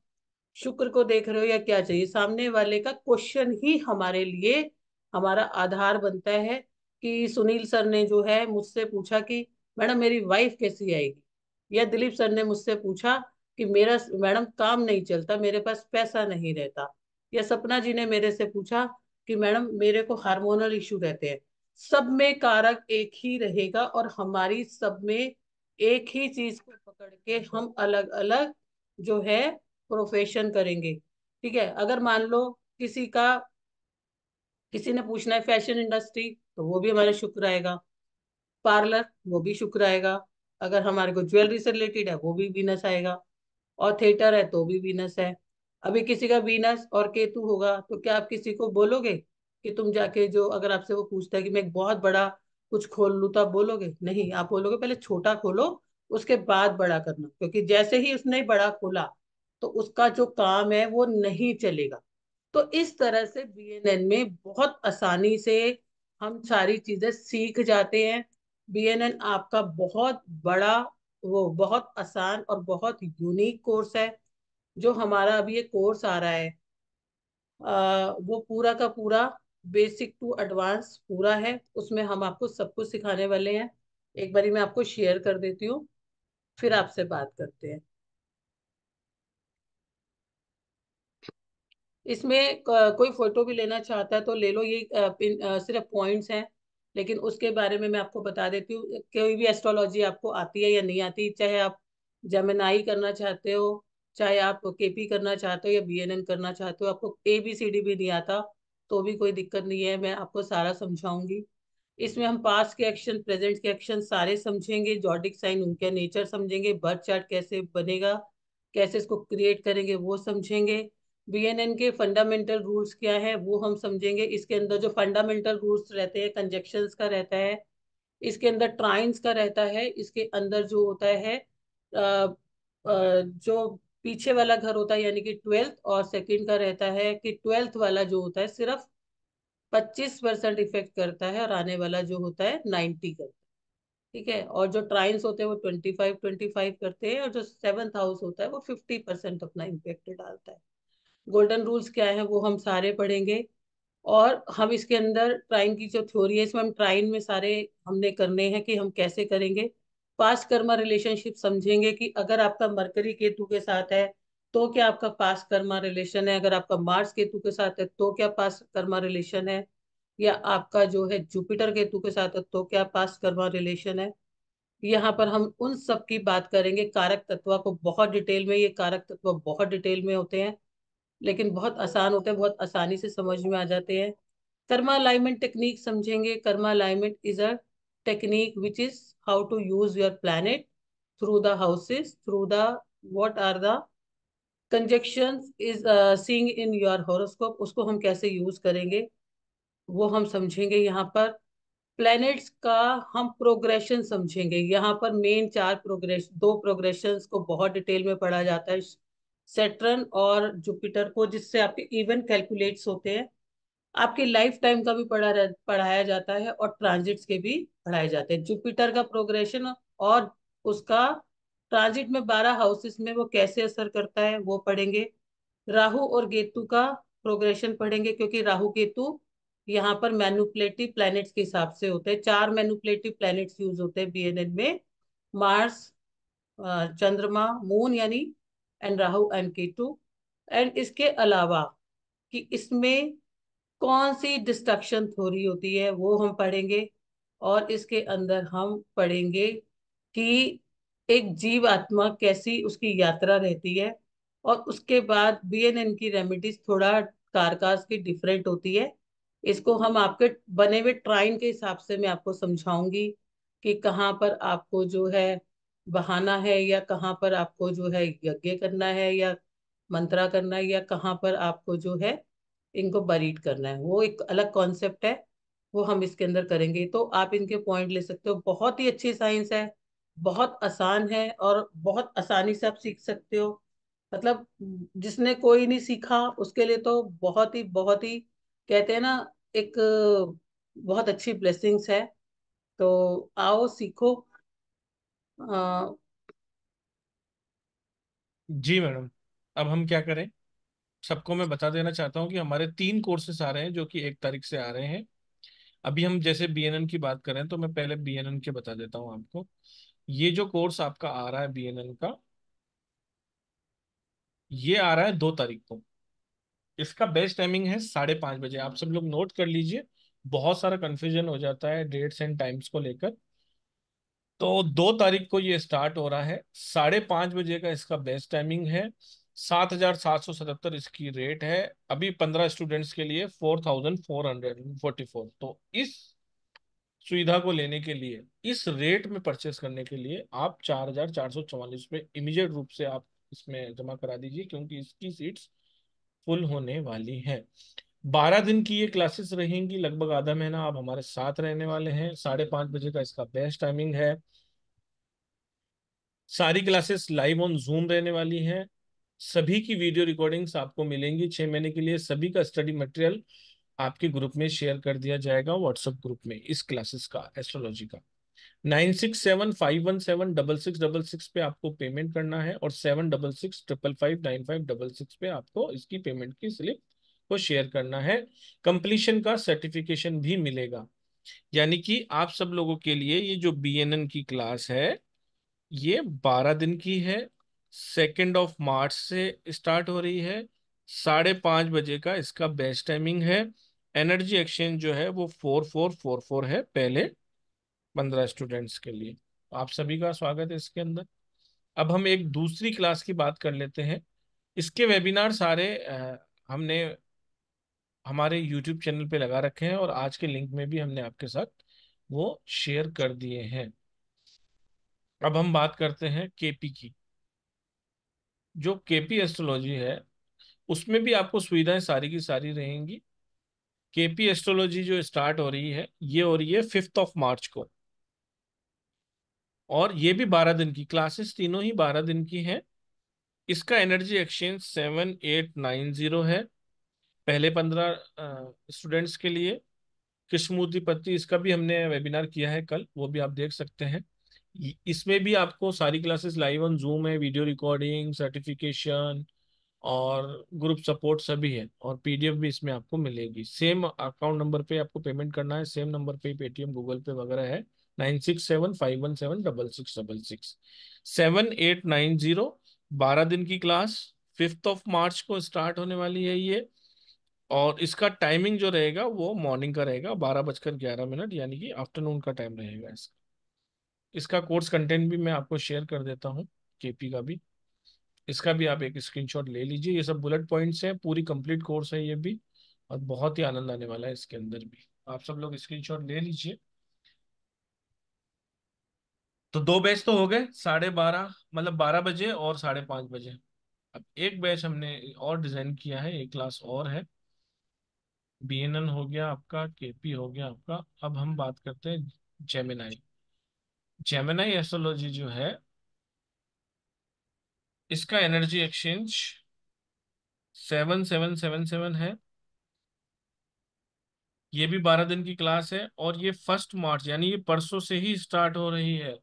शुक्र को देख रहे हो या क्या चाहिए, सामने वाले का क्वेश्चन ही हमारे लिए हमारा आधार बनता है। कि सुनील सर ने जो है मुझसे पूछा कि मैडम मेरी वाइफ कैसी आएगी, या दिलीप सर ने मुझसे पूछा कि मेरा मैडम काम नहीं चलता, मेरे पास पैसा नहीं रहता, या सपना जी ने मेरे से पूछा कि मैडम मेरे को हार्मोनल इशू रहते हैं। सब में कारक एक ही रहेगा और हमारी सब में एक ही चीज को पकड़ के हम अलग अलग जो है प्रोफेशन करेंगे। ठीक है। अगर मान लो किसी का, किसी ने पूछना है फैशन इंडस्ट्री, तो वो भी हमारे शुक्र आएगा। पार्लर, वो भी शुक्र आएगा। अगर हमारे को ज्वेलरी से रिलेटेड है वो भी वीनस आएगा। और थिएटर है तो भी वीनस है। अभी किसी का वीनस और केतु होगा तो क्या आप किसी को बोलोगे कि तुम जाके, जो अगर आपसे वो पूछता है कि मैं एक बहुत बड़ा कुछ खोल लूं, तो आप बोलोगे नहीं, आप बोलोगे पहले छोटा खोलो, उसके बाद बड़ा करना, क्योंकि जैसे ही उसने बड़ा खोला तो उसका जो काम है वो नहीं चलेगा। तो इस तरह से बीएनएन में बहुत आसानी से हम सारी चीजें सीख जाते हैं। बीएनएन आपका बहुत बड़ा, वो बहुत आसान और बहुत यूनिक कोर्स है। जो हमारा अभी ये कोर्स आ रहा है, वो पूरा का पूरा बेसिक टू एडवांस पूरा है। उसमें हम आपको सब कुछ सिखाने वाले हैं। एक बारी मैं आपको शेयर कर देती हूँ, फिर आपसे बात करते हैं। इसमें कोई फोटो भी लेना चाहता है तो ले लो, ये सिर्फ पॉइंट्स हैं। लेकिन उसके बारे में मैं आपको बता देती हूँ, कोई भी एस्ट्रोलॉजी आपको आती है या नहीं आती, चाहे आप जेमिनाई करना चाहते हो, चाहे आप केपी करना चाहते हो या बीएनएन करना चाहते हो, आपको एबीसीडी भी नहीं आता तो भी कोई दिक्कत नहीं है, मैं आपको सारा समझाऊंगी। इसमें हम पास्ट के एक्शन, प्रेजेंट के एक्शन सारे समझेंगे, जॉडिक साइन उनके नेचर समझेंगे, बर्थ चार्ट कैसे बनेगा, कैसे इसको क्रिएट करेंगे वो समझेंगे। बीएनएन के फंडामेंटल रूल्स क्या है वो हम समझेंगे। इसके अंदर जो फंडामेंटल रूल्स रहते हैं, कंजक्शंस का रहता है, इसके अंदर ट्राइन्स का रहता है, इसके अंदर जो होता है जो पीछे वाला घर होता है यानी कि ट्वेल्थ, और सेकंड का रहता है कि ट्वेल्थ वाला जो होता है सिर्फ 25% इफेक्ट करता है और आने वाला जो होता है 90 करता है। ठीक है। और जो ट्राइन्स होते हैं वो 25 25 करते हैं, और जो सेवंथ हाउस होता है वो 50% अपना इम्पेक्ट डालता है। गोल्डन रूल्स क्या है वो हम सारे पढ़ेंगे। और हम इसके अंदर ट्राइन की जो थ्योरी है, इसमें हम ट्राइन में सारे हमने करने हैं कि हम कैसे करेंगे। पास्ट कर्मा रिलेशनशिप समझेंगे कि अगर आपका मरकरी केतु के साथ है तो क्या आपका पास्ट कर्मा रिलेशन है, अगर आपका मार्स केतु के साथ है तो क्या पास्ट कर्मा रिलेशन है, या आपका जो है जुपिटर केतु के साथ है तो क्या पास्ट कर्मा रिलेशन है। यहाँ पर हम उन सब की बात करेंगे। कारक तत्व को बहुत डिटेल में, ये कारक तत्व बहुत डिटेल में होते हैं लेकिन बहुत आसान होते हैं, बहुत आसानी से समझ में आ जाते हैं। कर्मा अलाइनमेंट टेक्निक समझेंगे। Karma alignment is a technique which is how to use your planet through the houses, through the what are the conjunctions is seeing in your horoscope, उसको हम कैसे यूज करेंगे वो हम समझेंगे। यहाँ पर प्लैनेट्स का हम प्रोग्रेशन समझेंगे। यहाँ पर मेन चार प्रोग्रेस, दो प्रोग्रेशंस को बहुत डिटेल में पढ़ा जाता है। सेट्रन और जुपिटर को, जिससे आपके इवन कैलकुलेट्स होते हैं। आपकी लाइफ टाइम का भी पढ़ाया जाता है, और ट्रांजिट्स के भी पढ़ाए जाते हैं। जुपिटर का प्रोग्रेशन और उसका ट्रांजिट में 12 हाउसेस में वो कैसे असर करता है वो पढ़ेंगे। राहु और केतु का प्रोग्रेशन पढ़ेंगे, क्योंकि राहु केतु यहाँ पर मैनिपुलेटिव प्लैनेट्स के हिसाब से होते हैं। 4 मैनिपुलेटिव प्लैनेट्स यूज होते हैं बीएनएन में। मार्स, चंद्रमा, मून यानी, and Rahu and Ketu. And इसके अलावा कि इसमें कौन सी डिस्ट्रक्शन थ्योरी होती है वो हम पढ़ेंगे। और इसके अंदर हम पढ़ेंगे कि एक जीव आत्मा कैसी उसकी यात्रा रहती है। और उसके बाद बीएनएन की रेमेडीज थोड़ा कारकास की डिफरेंट होती है। इसको हम आपके बने हुए ट्राइन के हिसाब से मैं आपको समझाऊंगी कि कहाँ पर आपको जो है बहाना है, या कहाँ पर आपको जो है यज्ञ करना है, या मंत्रा करना है, या कहाँ पर आपको जो है इनको बरीड करना है। वो एक अलग कॉन्सेप्ट है, वो हम इसके अंदर करेंगे। तो आप इनके पॉइंट ले सकते हो। बहुत ही अच्छी साइंस है, बहुत आसान है, और बहुत आसानी से आप सीख सकते हो। मतलब जिसने कोई नहीं सीखा उसके लिए तो बहुत ही कहते हैं ना, एक बहुत अच्छी ब्लेसिंग्स है। तो आओ सीखो। अ, जी मैडम। अब हम क्या करें? सबको मैं बता देना चाहता हूँ कि हमारे 3 कोर्सेस आ रहे हैं जो कि 1 तारीख से आ रहे हैं। अभी हम जैसे बीएनएन की बात करें तो मैं पहले बीएनएन के बता देता हूँ आपको। ये जो कोर्स आपका आ रहा है बीएनएन का, ये आ रहा है 2 तारीख को। इसका बेस्ट टाइमिंग है 5:30 बजे। आप सब लोग नोट कर लीजिए, बहुत सारा कंफ्यूजन हो जाता है डेट्स एंड टाइम्स को लेकर। तो 2 तारीख को ये स्टार्ट हो रहा है, 5:30 बजे का इसका बेस्ट टाइमिंग है। 7,777 इसकी रेट है। अभी 15 स्टूडेंट्स के लिए 4,444। तो इस सुविधा को लेने के लिए, इस रेट में परचेस करने के लिए आप 4,444 पे इमीडिएट रूप से आप इसमें जमा करा दीजिए, क्योंकि इसकी सीट्स फुल होने वाली हैं। 12 दिन की ये क्लासेस रहेंगी, लगभग आधा महीना आप हमारे साथ रहने वाले हैं। 5:30 बजे का इसका बेस्ट टाइमिंग है। सारी क्लासेस लाइव ऑन जूम रहने वाली हैं। सभी की वीडियो रिकॉर्डिंग्स आपको मिलेंगी 6 महीने के लिए। सभी का स्टडी मटेरियल आपके ग्रुप में शेयर कर दिया जाएगा, व्हाट्सएप ग्रुप में, इस क्लासेस का, एस्ट्रोलॉजी का। 9675176666 पे आपको पेमेंट करना है, और 7665559566 पे आपको इसकी पेमेंट की स्लिप को शेयर करना है। कंप्लीशन का सर्टिफिकेशन भी मिलेगा। यानी कि आप सब लोगों के लिए ये जो बीएनएन की क्लास है, ये 12 दिन की है। 2 मार्च से स्टार्ट हो रही है। 5:30 बजे का इसका बेस्ट टाइमिंग है। एनर्जी एक्सचेंज जो है वो 4444 है पहले 15 स्टूडेंट्स के लिए। तो आप सभी का स्वागत है इसके अंदर। अब हम एक दूसरी क्लास की बात कर लेते हैं। इसके वेबिनार सारे हमने हमारे यूट्यूब चैनल पे लगा रखे हैं, और आज के लिंक में भी हमने आपके साथ वो शेयर कर दिए हैं। अब हम बात करते हैं केपी की। जो केपी एस्ट्रोलॉजी है, उसमें भी आपको सुविधाएं सारी की सारी रहेंगी। केपी एस्ट्रोलॉजी जो स्टार्ट हो रही है, ये हो रही है 5 मार्च को। और ये भी 12 दिन की क्लासेस, तीनों ही 12 दिन की हैं। इसका एनर्जी एक्सचेंज 7890 है पहले 15 स्टूडेंट्स के लिए। कृष्णमूर्ति पति, इसका भी हमने वेबिनार किया है कल, वो भी आप देख सकते हैं। इसमें भी आपको सारी क्लासेस लाइव ऑन जूम है, वीडियो रिकॉर्डिंग, सर्टिफिकेशन और ग्रुप सपोर्ट सभी है, और पीडीएफ भी इसमें आपको मिलेगी। सेम अकाउंट नंबर पे आपको पेमेंट करना है, सेम नंबर पे पेटीएम, गूगल पे वगैरह है। 9675176666 7890। 12 दिन की क्लास, 5 मार्च को स्टार्ट होने वाली है ये। और इसका टाइमिंग जो रहेगा वो मॉर्निंग का रहेगा, 12:11, यानी कि आफ्टरनून का टाइम रहेगा इसका। इसका कोर्स कंटेंट भी मैं आपको शेयर कर देता हूँ, केपी का भी। इसका भी आप एक स्क्रीनशॉट ले लीजिए। ये सब बुलेट पॉइंट्स हैं, पूरी कंप्लीट कोर्स है ये भी, और बहुत ही आनंद आने वाला है इसके अंदर भी। आप सब लोग स्क्रीनशॉट ले लीजिए। तो 2 बैच तो हो गए, 12:30, मतलब 12 बजे और 5:30 बजे। अब एक बैच हमने और डिजाइन किया है, एक क्लास और है। बीएनएन हो गया आपका, केपी हो गया आपका। अब हम बात करते हैं जेमिनाई। जेमिनाई एस्ट्रोलॉजी जो है, इसका एनर्जी एक्सचेंज 7777 है। ये भी 12 दिन की क्लास है और ये 1 मार्च यानी ये परसों से ही स्टार्ट हो रही है।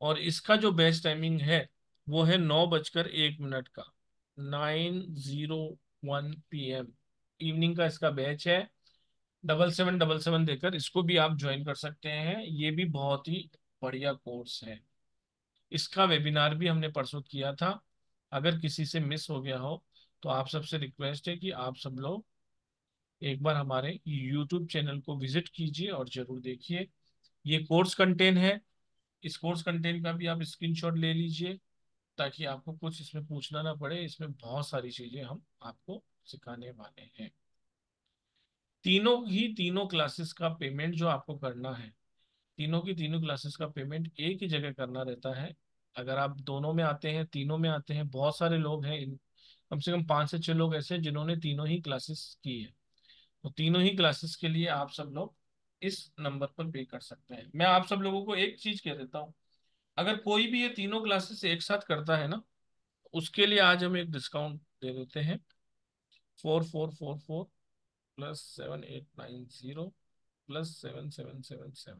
और इसका जो बैच टाइमिंग है वो है 9:01 का, 9:01 PM इवनिंग का इसका बैच है। 7777 देकर इसको भी आप ज्वाइन कर सकते हैं। ये भी बहुत ही बढ़िया कोर्स है। इसका वेबिनार भी हमने परसों किया था। अगर किसी से मिस हो गया हो तो आप सबसे रिक्वेस्ट है कि आप सब लोग एक बार हमारे YouTube चैनल को विजिट कीजिए और जरूर देखिए। ये कोर्स कंटेंट है। इस कोर्स कंटेंट का भी आप स्क्रीनशॉट ले लीजिए ताकि आपको कुछ इसमें पूछना ना पड़े। इसमें बहुत सारी चीजें हम आपको सिखाने वाले हैं। तीनों क्लासेस का पेमेंट जो आपको करना है, तीनों की तीनों क्लासेस का पेमेंट एक ही जगह करना रहता है। अगर आप दोनों में आते हैं, तीनों में आते हैं, बहुत सारे लोग हैं कम से कम 5 से 6 लोग ऐसे हैं जिन्होंने तीनों ही क्लासेस की है। तो तीनों ही क्लासेस के लिए आप सब लोग इस नंबर पर पे कर सकते हैं। मैं आप सब लोगों को एक चीज कह देता हूँ, अगर कोई भी ये तीनों क्लासेस एक साथ करता है ना, उसके लिए आज हम एक डिस्काउंट दे देते हैं। 4444 प्लस 7890 प्लस 7777।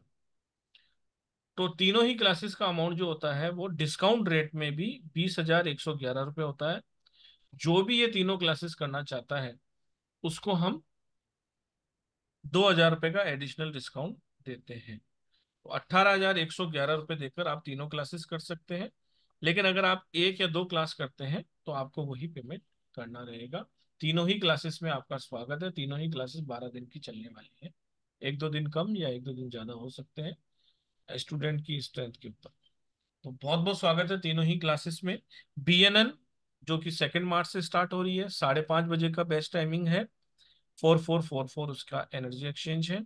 तो तीनों ही क्लासेस का अमाउंट जो होता है वो डिस्काउंट रेट में भी 20,111 रुपये होता है। जो भी ये तीनों क्लासेस करना चाहता है उसको हम 2,000 रुपये का एडिशनल डिस्काउंट देते हैं। तो 18,111 रुपये देकर आप तीनों क्लासेस कर सकते हैं। लेकिन अगर आप एक या दो क्लास करते हैं तो आपको वही पेमेंट करना रहेगा। तीनों ही क्लासेस में आपका स्वागत है। तीनों ही क्लासेस 12 दिन की चलने वाली है। एक दो दिन कम या एक दो दिन ज्यादा हो सकते हैं स्टूडेंट की स्ट्रेंथ के ऊपर। तो बहुत बहुत स्वागत है तीनों ही क्लासेस में। BNN जो कि 2 मार्च से स्टार्ट हो रही है, 5:30 बजे का बेस्ट टाइमिंग है। 4444 उसका एनर्जी एक्सचेंज है।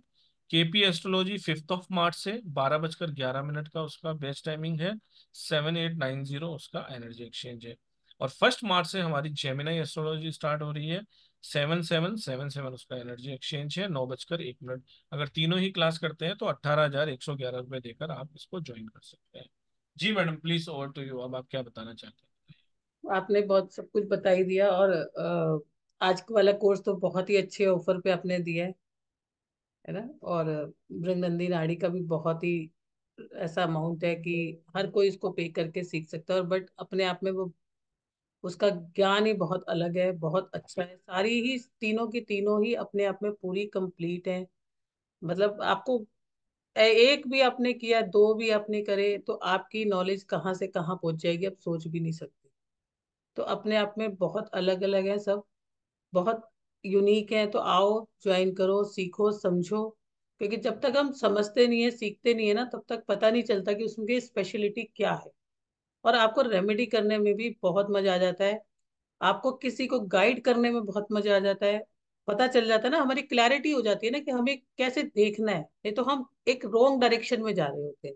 KP एस्ट्रोलॉजी 5 मार्च से 12:11 का उसका बेस्ट टाइमिंग है। 7890 उसका एनर्जी एक्सचेंज है। और 1 मार्च से हमारी जेमिनाई एस्ट्रोलॉजी स्टार्ट हो रही है। 7777 उसका एनर्जी एक्सचेंज है। 9:01। अगर तीनों ही क्लास करते हैं तो 18,111 रुपये देकर आप इसको ज्वाइन कर सकते हैं। जी madam, please over to you. अब आप क्या बताना चाहते हैं? आपने बहुत सब कुछ बता ही दिया। और आज वाला कोर्स तो बहुत ही अच्छे ऑफर पे आपने दिया है ना। और मृगनंदी नाड़ी का भी बहुत ही ऐसा अमाउंट है कि हर कोई इसको पे करके सीख सकता है। और बट अपने आप में वो उसका ज्ञान ही बहुत अलग है, बहुत अच्छा है। सारी ही तीनों की तीनों ही अपने आप में पूरी कंप्लीट है। मतलब आपको एक भी आपने किया, दो भी आपने करे, तो आपकी नॉलेज कहाँ से कहाँ पहुंच जाएगी आप सोच भी नहीं सकते। तो अपने आप में बहुत अलग अलग है सब, बहुत यूनिक है। तो आओ, ज्वाइन करो, सीखो, समझो। क्योंकि जब तक हम समझते नहीं है, सीखते नहीं है ना, तब तक पता नहीं चलता कि उसमें स्पेशलिटी क्या है। और आपको रेमेडी करने में भी बहुत मजा आ जाता है। आपको किसी को गाइड करने में बहुत मजा आ जाता है। पता चल जाता है ना, हमारी क्लैरिटी हो जाती है ना कि हमें कैसे देखना है। नहीं तो हम एक रॉन्ग डायरेक्शन में जा रहे होते हैं।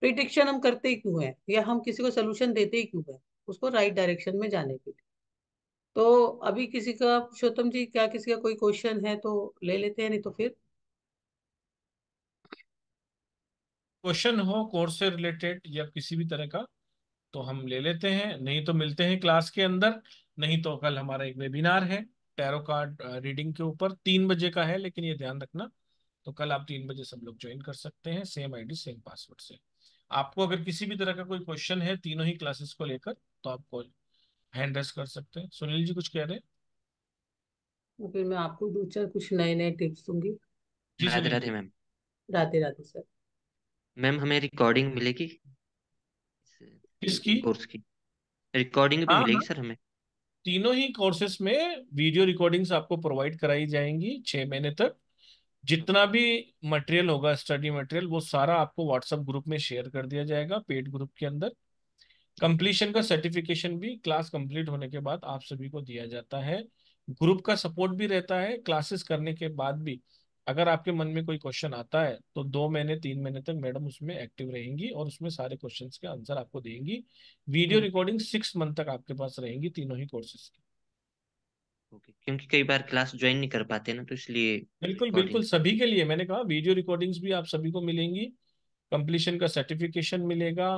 प्रिडिक्शन हम करते ही क्यों है, या हम किसी को सोल्यूशन देते ही क्यों है, उसको राइट डायरेक्शन में जाने के लिए। तो अभी किसी का, पुरुषोत्तम जी, क्या किसी का कोई क्वेश्चन है तो ले लेते हैं, नहीं तो फिर। क्वेश्चन हो कोर्स से रिलेटेड या किसी भी तरह का तो हम ले लेते हैं, नहीं तो मिलते हैं क्लास के अंदर। नहीं तो कल हमारा एक वेबिनार है टैरो कार्ड रीडिंग के ऊपर, 3 बजे का है, लेकिन ये ध्यान रखना। तो कल आप 3 बजे सब लोग ज्वाइन कर सकते हैं, सेम आईडी सेम पासवर्ड से। आपको अगर किसी भी तरह का कोई क्वेश्चन है तीनों ही क्लासेस को लेकर तो आपको हैंड रेस कर सकते हैं। सुनील जी कुछ कह रहे हैं? तो फिर मैं आपको दो चार कुछ नए नए टिप्स दूंगी। जी Radhe Sunil Radhe ji. Ma'am. Radhe Radhe sir. Ma'am हमें रिकॉर्डिंग मिलेगी किसकी? कोर्स की? रिकॉर्डिंग भी हाँ मिलेगी हाँ, सर हमें? तीनों ही कोर्सेस में वीडियो रिकॉर्डिंग्स आपको प्रोवाइड कराई जाएंगी 6 महीने तक। जितना भी मटेरियल होगा, स्टडी मटेरियल, वो सारा आपको व्हाट्सएप ग्रुप में शेयर कर दिया जाएगा पेड ग्रुप के अंदर। ठीक है। कंप्लीशन का सर्टिफिकेशन भी क्लास कंप्लीट होने के बाद आप सभी को दिया जाता है। ग्रुप का सपोर्ट भी रहता है क्लासेस करने के बाद भी। अगर आपके मन में कोई क्वेश्चन आता है तो 2 महीने 3 महीने तक मैडम उसमें एक्टिव रहेंगी और उसमें सारे क्वेश्चंस के आंसर आपको देंगी। वीडियो हम्म। रिकॉर्डिंग 6 मंथ तक आपके पास रहेंगी तीनों ही कोर्सेज की। ओके, क्योंकि कई बार क्लास ज्वाइन नहीं कर पाते ना, तो इसलिए बिल्कुल बिल्कुल, रिकॉर्डिंग। सभी के लिए मैंने कहा वीडियो रिकॉर्डिंग्स भी आप सभी को मिलेंगी। कंप्लीशन का सर्टिफिकेशन मिलेगा,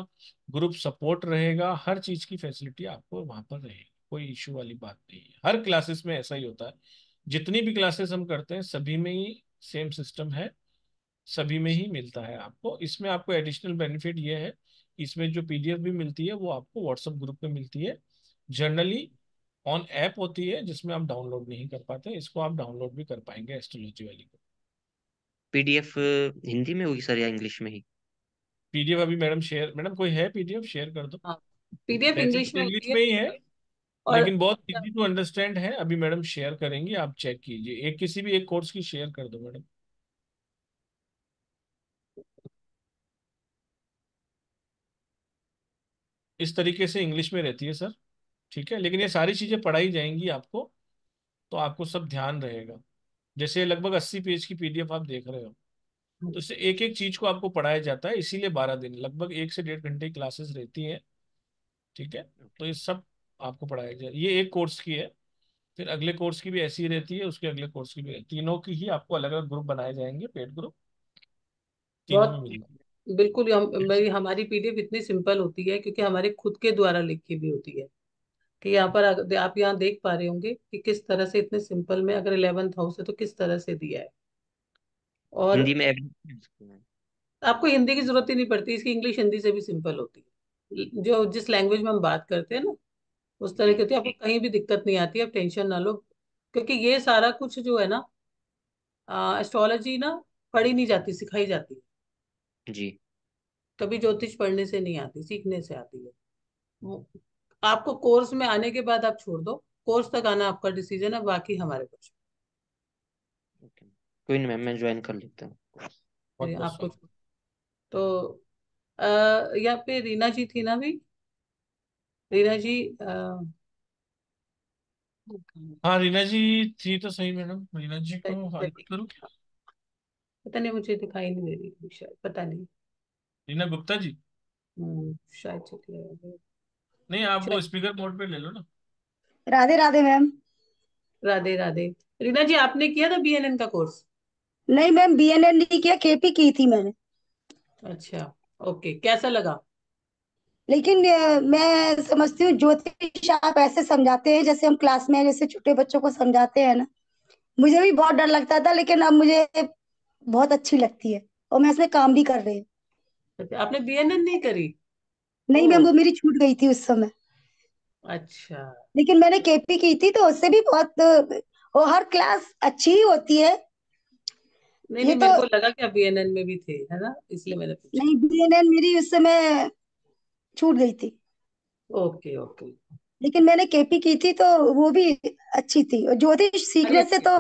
ग्रुप सपोर्ट रहेगा, हर चीज की फैसिलिटी आपको वहां पर रहेगी। कोई इशू वाली बात नहीं है, हर क्लासेस में ऐसा ही होता है। जितनी भी क्लासेस हम करते हैं सभी में ही सेम सिस्टम है, सभी में ही मिलता है आपको। इसमें आपको एडिशनल बेनिफिट ये है, इसमें जो पीडीएफ भी मिलती है वो आपको व्हाट्सएप ग्रुप में मिलती है। जनरली ऑन ऐप होती है जिसमें आप डाउनलोड नहीं कर पाते, इसको आप डाउनलोड भी कर पाएंगे एस्ट्रोलॉजी वाली को। पीडीएफ हिंदी में होगी सर या इंग्लिश में ही? पीडीएफ अभी मैडम शेयर, मैडम कोई है पीडीएफ शेयर कर दो। हाँ, पीडीएफ वैसे इंग्लिश तो में इंग्लिश होती है। में ही है, और लेकिन बहुत इजी टू अंडरस्टैंड है। अभी मैडम शेयर करेंगी, आप चेक कीजिए। एक किसी भी एक कोर्स की शेयर कर दो मैडम। इस तरीके से इंग्लिश में रहती है सर, ठीक है। लेकिन ये सारी चीजें पढ़ाई जाएंगी आपको, तो आपको सब ध्यान रहेगा। जैसे लगभग 80 पेज की पीडीएफ आप देख रहे हो, तो इससे एक एक चीज को आपको पढ़ाया जाता है, इसीलिए 12 दिन लगभग 1 से 1.5 घंटे की क्लासेस रहती हैं, ठीक है। तो ये सब आपको पढ़ाया जाए, ये एक कोर्स की है। फिर अगले कोर्स की भी ऐसी ही रहती है, उसके अगले कोर्स की भी, तीनों की ही आपको अलग अलग ग्रुप बनाए जाएंगे, पेड ग्रुप तीनों में बहुत मिलेंगे। बिल्कुल मेरी हमारी पीडीएफ इतनी सिंपल होती है क्योंकि हमारे खुद के द्वारा लिखी भी होती है। कि यहाँ पर आप यहाँ देख पा रहे होंगे कि किस तरह से इतने सिंपल में, अगर 11th हाउस है तो किस तरह से दिया है। और हिंदी में एवरेज? आपको हिंदी की जरूरत ही नहीं पड़ती, इसकी इंग्लिश हिंदी से भी सिंपल होती है। जो जिस लैंग्वेज में हम बात करते हैं ना उस तरह जी की होती है, आपको कहीं भी दिक्कत नहीं आती, आप टेंशन ना लो। क्योंकि ये सारा कुछ जो है ना, एस्ट्रोलॉजी ना पढ़ी नहीं जाती, सिखाई जाती है। जी। कभी ज्योतिष पढ़ने से नहीं आती, सीखने से आती है। वो आपको कोर्स में आने के बाद आप छोड़ दो, कोर्स तक आना आपका डिसीजन है, बाकी हमारे कुछ ओके, कोई नहीं मैम, मैं ज्वाइन कर लेता हूँ। बहुत बहुत आपको। स्वागत। तो आ, यहाँ पे रीना जी थी ना भी, रीना जी हाँ रीना जी थी तो सही मैडम, रीना जी को हाईलाइट करूँ क्या? पता नहीं, मुझे दिखाई नहीं दे रही थी शायद, पता नहीं। रीना गुप्ता जी। शायद चली गई। नहीं, आप वो शायद। स्पीकर मोड पे ले लो ना। राधे राधे मैम। राधे राधे। रीना जी आपने किया था बीएनएन का कोर्स? नहीं मैम, बीएनएल नहीं किया, केपी की थी मैंने। अच्छा, ओके, कैसा लगा? लेकिन मैं समझती हूँ ज्योतिष आप ऐसे समझाते हैं जैसे हम क्लास में जैसे छोटे बच्चों को समझाते हैं ना। मुझे भी बहुत डर लगता था, लेकिन अब मुझे बहुत अच्छी लगती है और मैं इसमें काम भी कर रही हूँ। अच्छा, आपने बीएनएन नहीं करी? ओ, नहीं मैम, वो मेरी छूट गई थी उस समय। अच्छा। लेकिन मैंने केपी की थी तो उससे भी बहुत और हर क्लास अच्छी ही होती है। नहीं ये नहीं, तो मेरे को लगा कि आप बीएनएन में भी थे, है ना, इसलिए मैंने पूछा। नहीं, बीएनएल मेरी उस समय छूट गई थी। Okay okay. लेकिन मैंने केपी की थी तो वो भी अच्छी थी, और ज्योतिष अरे सीखने से तो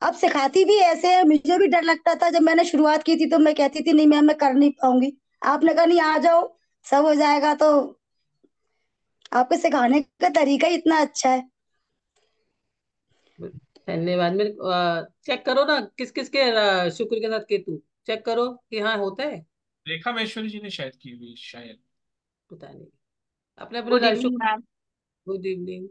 अब सिखाती भी ऐसे है। मुझे भी डर लगता था जब मैंने शुरुआत की थी, तो मैं कहती थी नहीं मैम मैं कर नहीं पाऊंगी। आपने कहा नहीं आ जाओ, सब हो जाएगा। तो आपके सिखाने का तरीका ही इतना अच्छा है। धन्यवाद। मेरे चेक करो ना किस किस के शुक्र के साथ केतु, चेक करो कि हाँ होता है। रेखा महेश्वरी जी ने शायद की हुई, शायद। पता नहीं, अपने अपने गुड इवनिंग शुक्र। मैम। Good evening.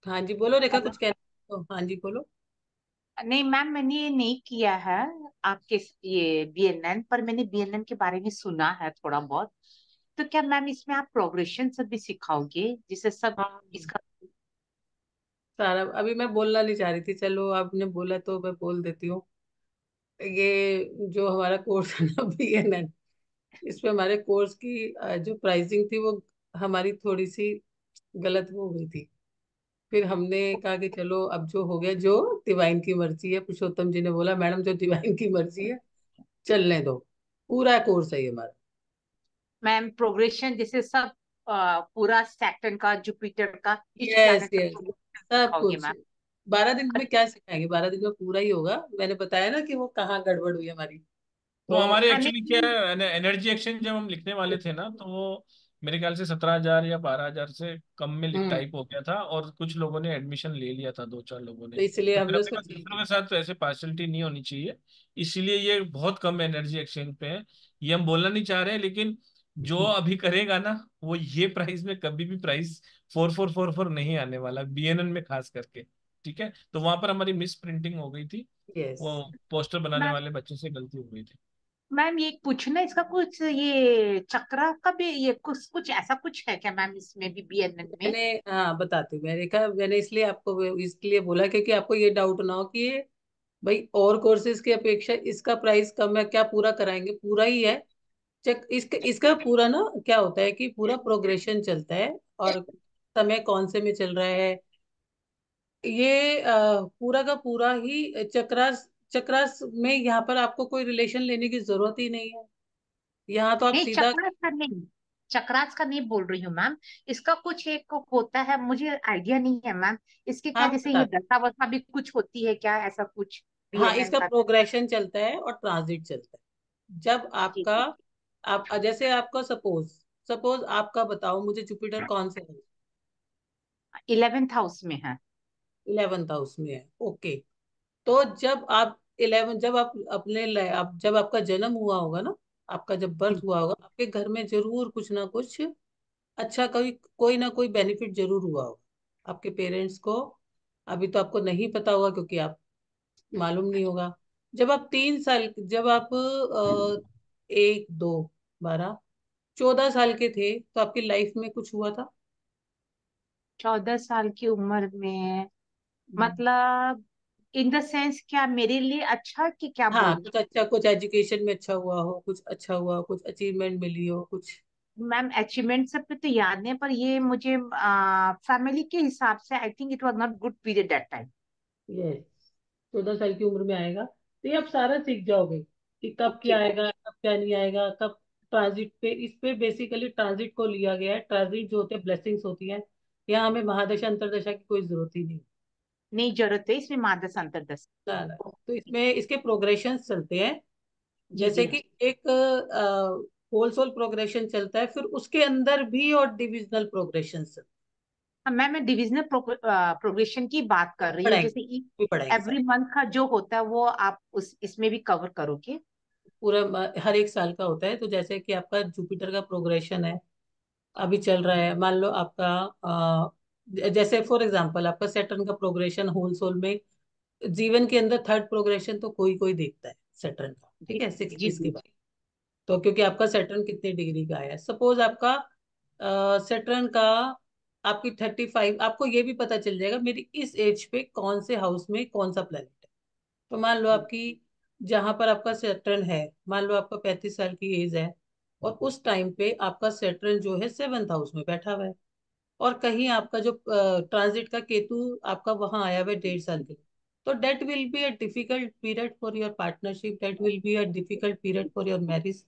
हाँ जी बोलो रेखा, हेलो। कुछ कहना हो? हाँ जी बोलो। नहीं मैम, मैंने ये नहीं किया है आपके ये बीएनएन पर। मैंने बीएनएन के बारे में सुना है थोड़ा बहुत। तो क्या मैम इसमें आप प्रोग्रेशन सब भी सिखाओगे जिससे सब हाँ, इसका? सारा अभी मैं बोलना नहीं चाह रही थी, चलो आपने बोला तो मैं बोल देती हूँ। ये जो हमारा कोर्स है ना बीएनएन, इसमें हमारे कोर्स की जो प्राइसिंग थी वो हमारी थोड़ी सी गलत हो गई थी। फिर हमने कहा कि चलो अब जो हो गया, जो डिवाइन की मर्जी है, पुरुषोत्तम जी ने बोला मैडम जो डिवाइन की मर्जी है चलने दो। पूरा कोर्स है ये हमारा। मैम प्रोग्रेशन जैसे सब पूरा सैटर्न का, जुपिटर का, इच यस प्लैनेट का यस, progression सब सिखाओगे कुछ। मैम? 12 दिन में क्या सिखाएंगे, 12 दिन में पूरा ही होगा। मैंने बताया ना कि वो कहाँ गड़बड़ हुई हमारी। तो तो हमारे एक्चुअली क्या नहीं। है, एनर्जी एक्सचेंज जब हम लिखने वाले थे ना, तो वो मेरे ख्याल से 17,000 या 12,000 से कम में हम्म, टाइप हो गया था, और कुछ लोगों ने एडमिशन ले लिया था, दो चार लोगों ने। तो इसलिए तो हमने मेरा उसको मेरा चेंज दूसरों किया। के साथ तो ऐसे पार्शलिटी नहीं होनी चाहिए, इसलिए ये बहुत कम एनर्जी एक्सचेंज पे है। ये हम बोलना नहीं चाह रहे हैं, लेकिन जो अभी करेगा ना, वो ये प्राइस में कभी भी प्राइस 4,444 नहीं आने वाला, बीएनएन में खास करके। ठीक है, तो वहां पर हमारी मिस प्रिंटिंग हो गई थी, यस। वो पोस्टर बनाने मैम वाले बच्चे से गलती हो गई थी। मैम ये पूछना, इसका कुछ ये चक्रा का भी ये कुछ कुछ ऐसा कुछ है क्या मैम इसमें भी बीएनएन में? मैंने, हाँ बताती हूँ, मैंने कहा, मैंने इसलिए आपको इसलिए बोला क्योंकि आपको ये डाउट ना हो कि ये भाई और कोर्सेज की अपेक्षा इसका प्राइस कम है, क्या पूरा कराएंगे? पूरा ही है। चेक इसका इसका पूरा ना क्या होता है कि पूरा प्रोग्रेशन चलता है, और समय कौन से में चल रहा है, ये पूरा का पूरा ही चक्रास, चक्रास में यहाँ पर आपको कोई रिलेशन लेने की जरूरत ही नहीं है। यहाँ तो आप नहीं सीधा, चक्रास का नहीं, चक्रास का नहीं बोल रही हूँ मैम। इसका कुछ एक होता है, मुझे आइडिया नहीं है मैम। इसके क्या हाँ मैं जैसे ये बताती दशा वसा भी कुछ होती है क्या, ऐसा कुछ हूँ। हाँ, बीएनएन इसका का? प्रोग्रेशन चलता है और ट्रांजिट चलता है। जब जी आपका, जी। आप जैसे आपका सपोज, सपोज आपका बताओ मुझे, जुपिटर कौन से है? 11th हाउस में है। 11th हाउस में है, ओके। तो जब आप 11, जब आप आप जब आपका जन्म हुआ होगा ना, आपका जब बर्थ जी हुआ होगा, आपके घर में जरूर कुछ ना कुछ अच्छा, कोई कोई ना कोई बेनिफिट जरूर हुआ होगा आपके पेरेंट्स को। अभी तो आपको नहीं पता होगा क्योंकि आप, मालूम नहीं होगा। जब आप 3 साल, जब आप 1, 2, 12, 14 साल के थे तो आपकी लाइफ में कुछ हुआ था? 14 साल की उम्र में, हम्म। मतलब इन द सेंस क्या मेरे लिए अच्छा कि क्या हाँ, बोल? कुछ अच्छा, कुछ एजुकेशन में अच्छा हुआ हो, कुछ अच्छा हुआ हो, कुछ अचीवमेंट मिली हो, कुछ। मैम अचीवमेंट सब पे तो याद नहीं, पर ये मुझे फैमिली के हिसाब से I think it was not good period that time. Yes, 14 साल की उम्र में आएगा तो ये आप सारा सीख जाओगे कि कब ओके। क्या आएगा, कब क्या नहीं आएगा, कब ट्रांजिट पे, इस पे बेसिकली ट्रांजिट को लिया गया है। ट्रांजिट जो होते हैं ब्लेसिंग्स होती है, यहाँ हमें महादशा अंतरदशा की कोई जरूरत ही नहीं। नहीं जरूरत है इसमें मादस अंतर्दश। ना ना, तो इसमें इसके प्रोग्रेशन चलते हैं। जी जैसे जी। कि एक होल सोल प्रोग्रेशन चलता है, फिर उसके अंदर भी और डिविजनल प्रोग्रेशन हाँ मैं डिविजनल प्रोग्रेशन की बात कर रही हूँ, पढ़ाएंगे, जैसे भी पढ़ाएंगे एवरी साथ। मंथ का जो होता है वो आप उस इसमें भी कवर करोगे? पूरा हर एक साल का होता है। तो जैसे कि आपका जुपिटर का प्रोग्रेशन है, अभी चल रहा है, मान लो आपका जैसे फॉर एग्जांपल आपका सेटर्न का प्रोग्रेशन होल सोल में, जीवन के अंदर थर्ड प्रोग्रेशन तो कोई कोई देखता है सेटर्न का, जी ठीक है, जी 60s के जी। बाद। तो क्योंकि आपका सेटर्न कितने डिग्री का है, सपोज आपका सेटर्न का, आपकी 35, आपको ये भी पता चल जाएगा मेरी इस एज पे कौन से हाउस में कौन सा प्लेनेट है। तो मान लो आपकी, जहां पर आपका सेटर्न है, मान लो आपका 35 साल की एज है, और उस टाइम पे आपका सेटर्न जो है 7th हाउस में बैठा हुआ है, और कहीं आपका जो ट्रांजिट का केतु आपका वहां आया हुआ है 1.5 साल के लिए, तो that will be a difficult period for your partnership, that will be a difficult period for your marriage.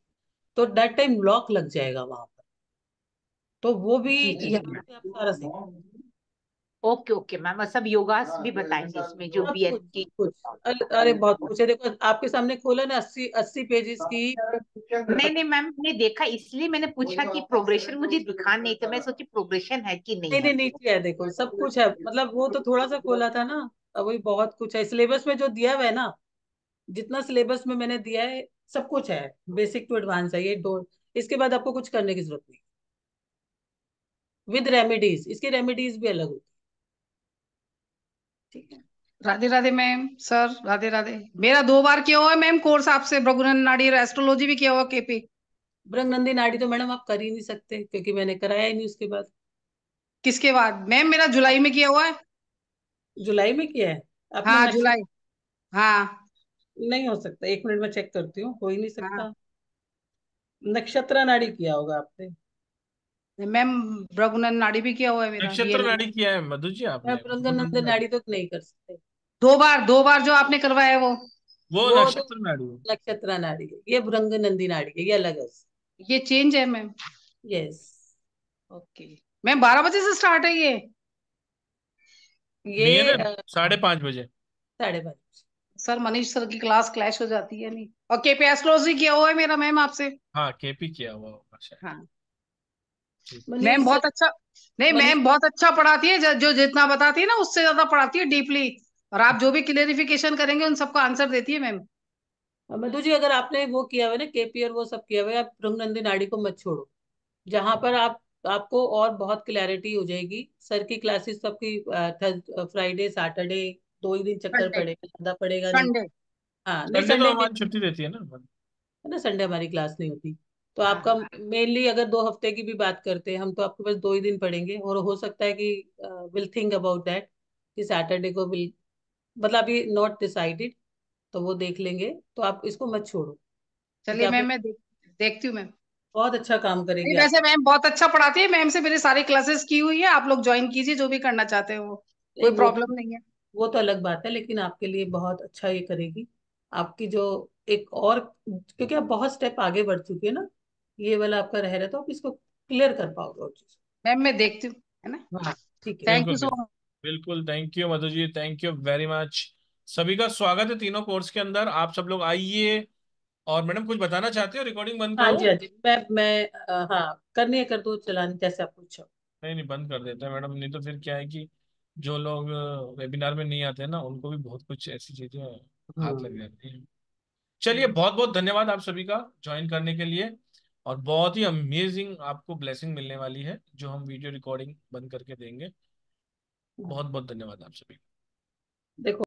तो डेट टाइम लॉक लग जाएगा वहां पर। तो वो भी जी जी जी यहाँ से आप सारा सीख, ओके ओके मैम, और सब योगास भी बताएंगे इसमें जो सब कुछ बीएन सब की? कुछ। अरे बहुत कुछ है, देखो आपके सामने खोला ना, 80 80 पेजेस की। नहीं नहीं मैम, मैंने देखा इसलिए मैंने पूछा कि प्रोग्रेशन मुझे दिखा नहीं, तो मैं सोची प्रोग्रेशन है कि नहीं नहीं है। नहीं, नीचे है, देखो सब कुछ है, मतलब वो तो थोड़ा सा खोला था ना। अब वही बहुत कुछ है सिलेबस में जो दिया हुआ है ना, जितना सिलेबस में मैंने दिया है सब कुछ है। बेसिक टू एडवांस है ये दो। इसके बाद आपको कुछ करने की जरूरत नहीं, विद रेमेडीज, इसकी रेमेडीज भी अलग होती है, ठीक है। Radhe Radhe ma'am, sir Radhe Radhe. मेरा 2 बार किया हुआ है मैम कोर्स आपसे, भृगुनंदन नाड़ी और एस्ट्रोलॉजी भी किया हुआ केपी। ब्रह्मनंदी नाड़ी तो मैडम आप कर ही नहीं सकते क्योंकि मैंने कराया ही नहीं उसके बाद। किसके बाद मैम? मेरा जुलाई में किया हुआ है। जुलाई में किया है आपने हाँ नक्शा? जुलाई। हाँ नहीं हो सकता, 1 मिनट में चेक करती हूँ, हो ही नहीं हाँ सकता। नक्षत्र नाड़ी किया होगा आपने। मैम, भृगुनंदन नाड़ी भी किया हुआ है मेरा, ये नक्षत्र नहीं। नाड़ी किया है मधु जी मैं आपने? ब्रह्मनंद नाड़ी तो नहीं कर सकते। 2 बार जो आपने करवाया है वो। वो वो तो नक्षत्र नाड़ी है। नक्षत्र नाड़ी है, ये भृंग नंदी नाड़ी है, ये अलग है। ये चेंज है मैम। यस, ओके मैम, 12 बजे से स्टार्ट है ये? ये बीएनएन 5:30 बजे। 5:30। सर मनीष सर की क्लास क्लैश हो जाती है नहीं? और केपी एस्ट्रोलॉजी किया हुआ है मेरा मैम आपसे। हाँ केपी किया हुआ होगा शायद। हाँ ठीक। मैम मनीष सर, बहुत अच्छा। नहीं मनीष, मैम बहुत अच्छा पढ़ाती है, जो जितना बताती है ना उससे ज्यादा पढ़ाती है डीपली। और आप जो भी क्लेरिफिकेशन करेंगे उन सबका आंसर देती है मैम। मधु जी, अगर आपने वो किया हुआ है ना केपी और वो सब किया हुआ है, आप भृंग नंदी नाड़ी को मत छोड़ो। जहां पर आप तो आपको और बहुत क्लैरिटी हो जाएगी। सर की क्लासेस तो आपकी फ्राइडे सैटरडे 2 ही दिन चक्कर संडे पड़ेगा, ज्यादा पड़ेगा नहीं। संडे हाँ नहीं, संडे तो संडे हमारी छुट्टी रहती है ना। है ना, संडे हमारी क्लास नहीं होती। तो आपका हाँ मेनली अगर 2 हफ्ते की भी बात करते हैं हम, तो आपके पास 2 ही दिन पड़ेंगे, और हो सकता है कि विल थिंक अबाउट दैट कि सैटरडे को विल, मतलब अभी नॉट डिसाइडेड, तो वो देख लेंगे। तो आप इसको मत छोड़ो, क्योंकि चलिए आपने मैम, मैं देखती हूँ मैम। बहुत अच्छा काम नहीं, करेंगे आप। वैसे मैम बहुत अच्छा पढ़ाती है, मैम से मेरी सारी क्लासेस की हुई है, आप लोग ज्वाइन कीजिए जो भी करना चाहते हो, कोई नहीं, प्रॉब्लम नहीं है। वो तो अलग बात है, लेकिन आपके लिए बहुत अच्छा ये करेगी। आपकी जो एक और, क्योंकि आप बहुत स्टेप आगे बढ़ चुके हैं ना, ये वाला आपका रह रहा, तो आप इसको क्लियर कर पाओगे और चीज। मैम मैं देखती हूँ, है ना। हाँ ठीक है। थैंक बिल्कुल यू सो बिल्कुल। मच। बिल्कुल, thank you Madhu ji, thank you very much. सभी का स्वागत है तीनों कोर्स के अंदर, आप सब लोग आइए। और मैडम कुछ बताना चाहते हो? रिकॉर्डिंग बंद हाँ करो? जी, हाँ जी, मैं हाँ, करनी है कर दो, चलानी जैसे आप पूछो। नहीं नहीं, बंद कर देते हैं मैडम, नहीं तो फिर क्या है कि जो लोग वेबिनार में नहीं आते हैं ना, उनको भी बहुत कुछ ऐसी चीजें हाथ लग हम्म। जाती हैं। चलिए, बहुत बहुत धन्यवाद आप सभी का ज्वाइन करने के लिए। और बहुत ही अमेजिंग आपको ब्लेसिंग मिलने वाली है जो हम वीडियो रिकॉर्डिंग बंद करके देंगे। बहुत बहुत धन्यवाद आप सभी का। देखो।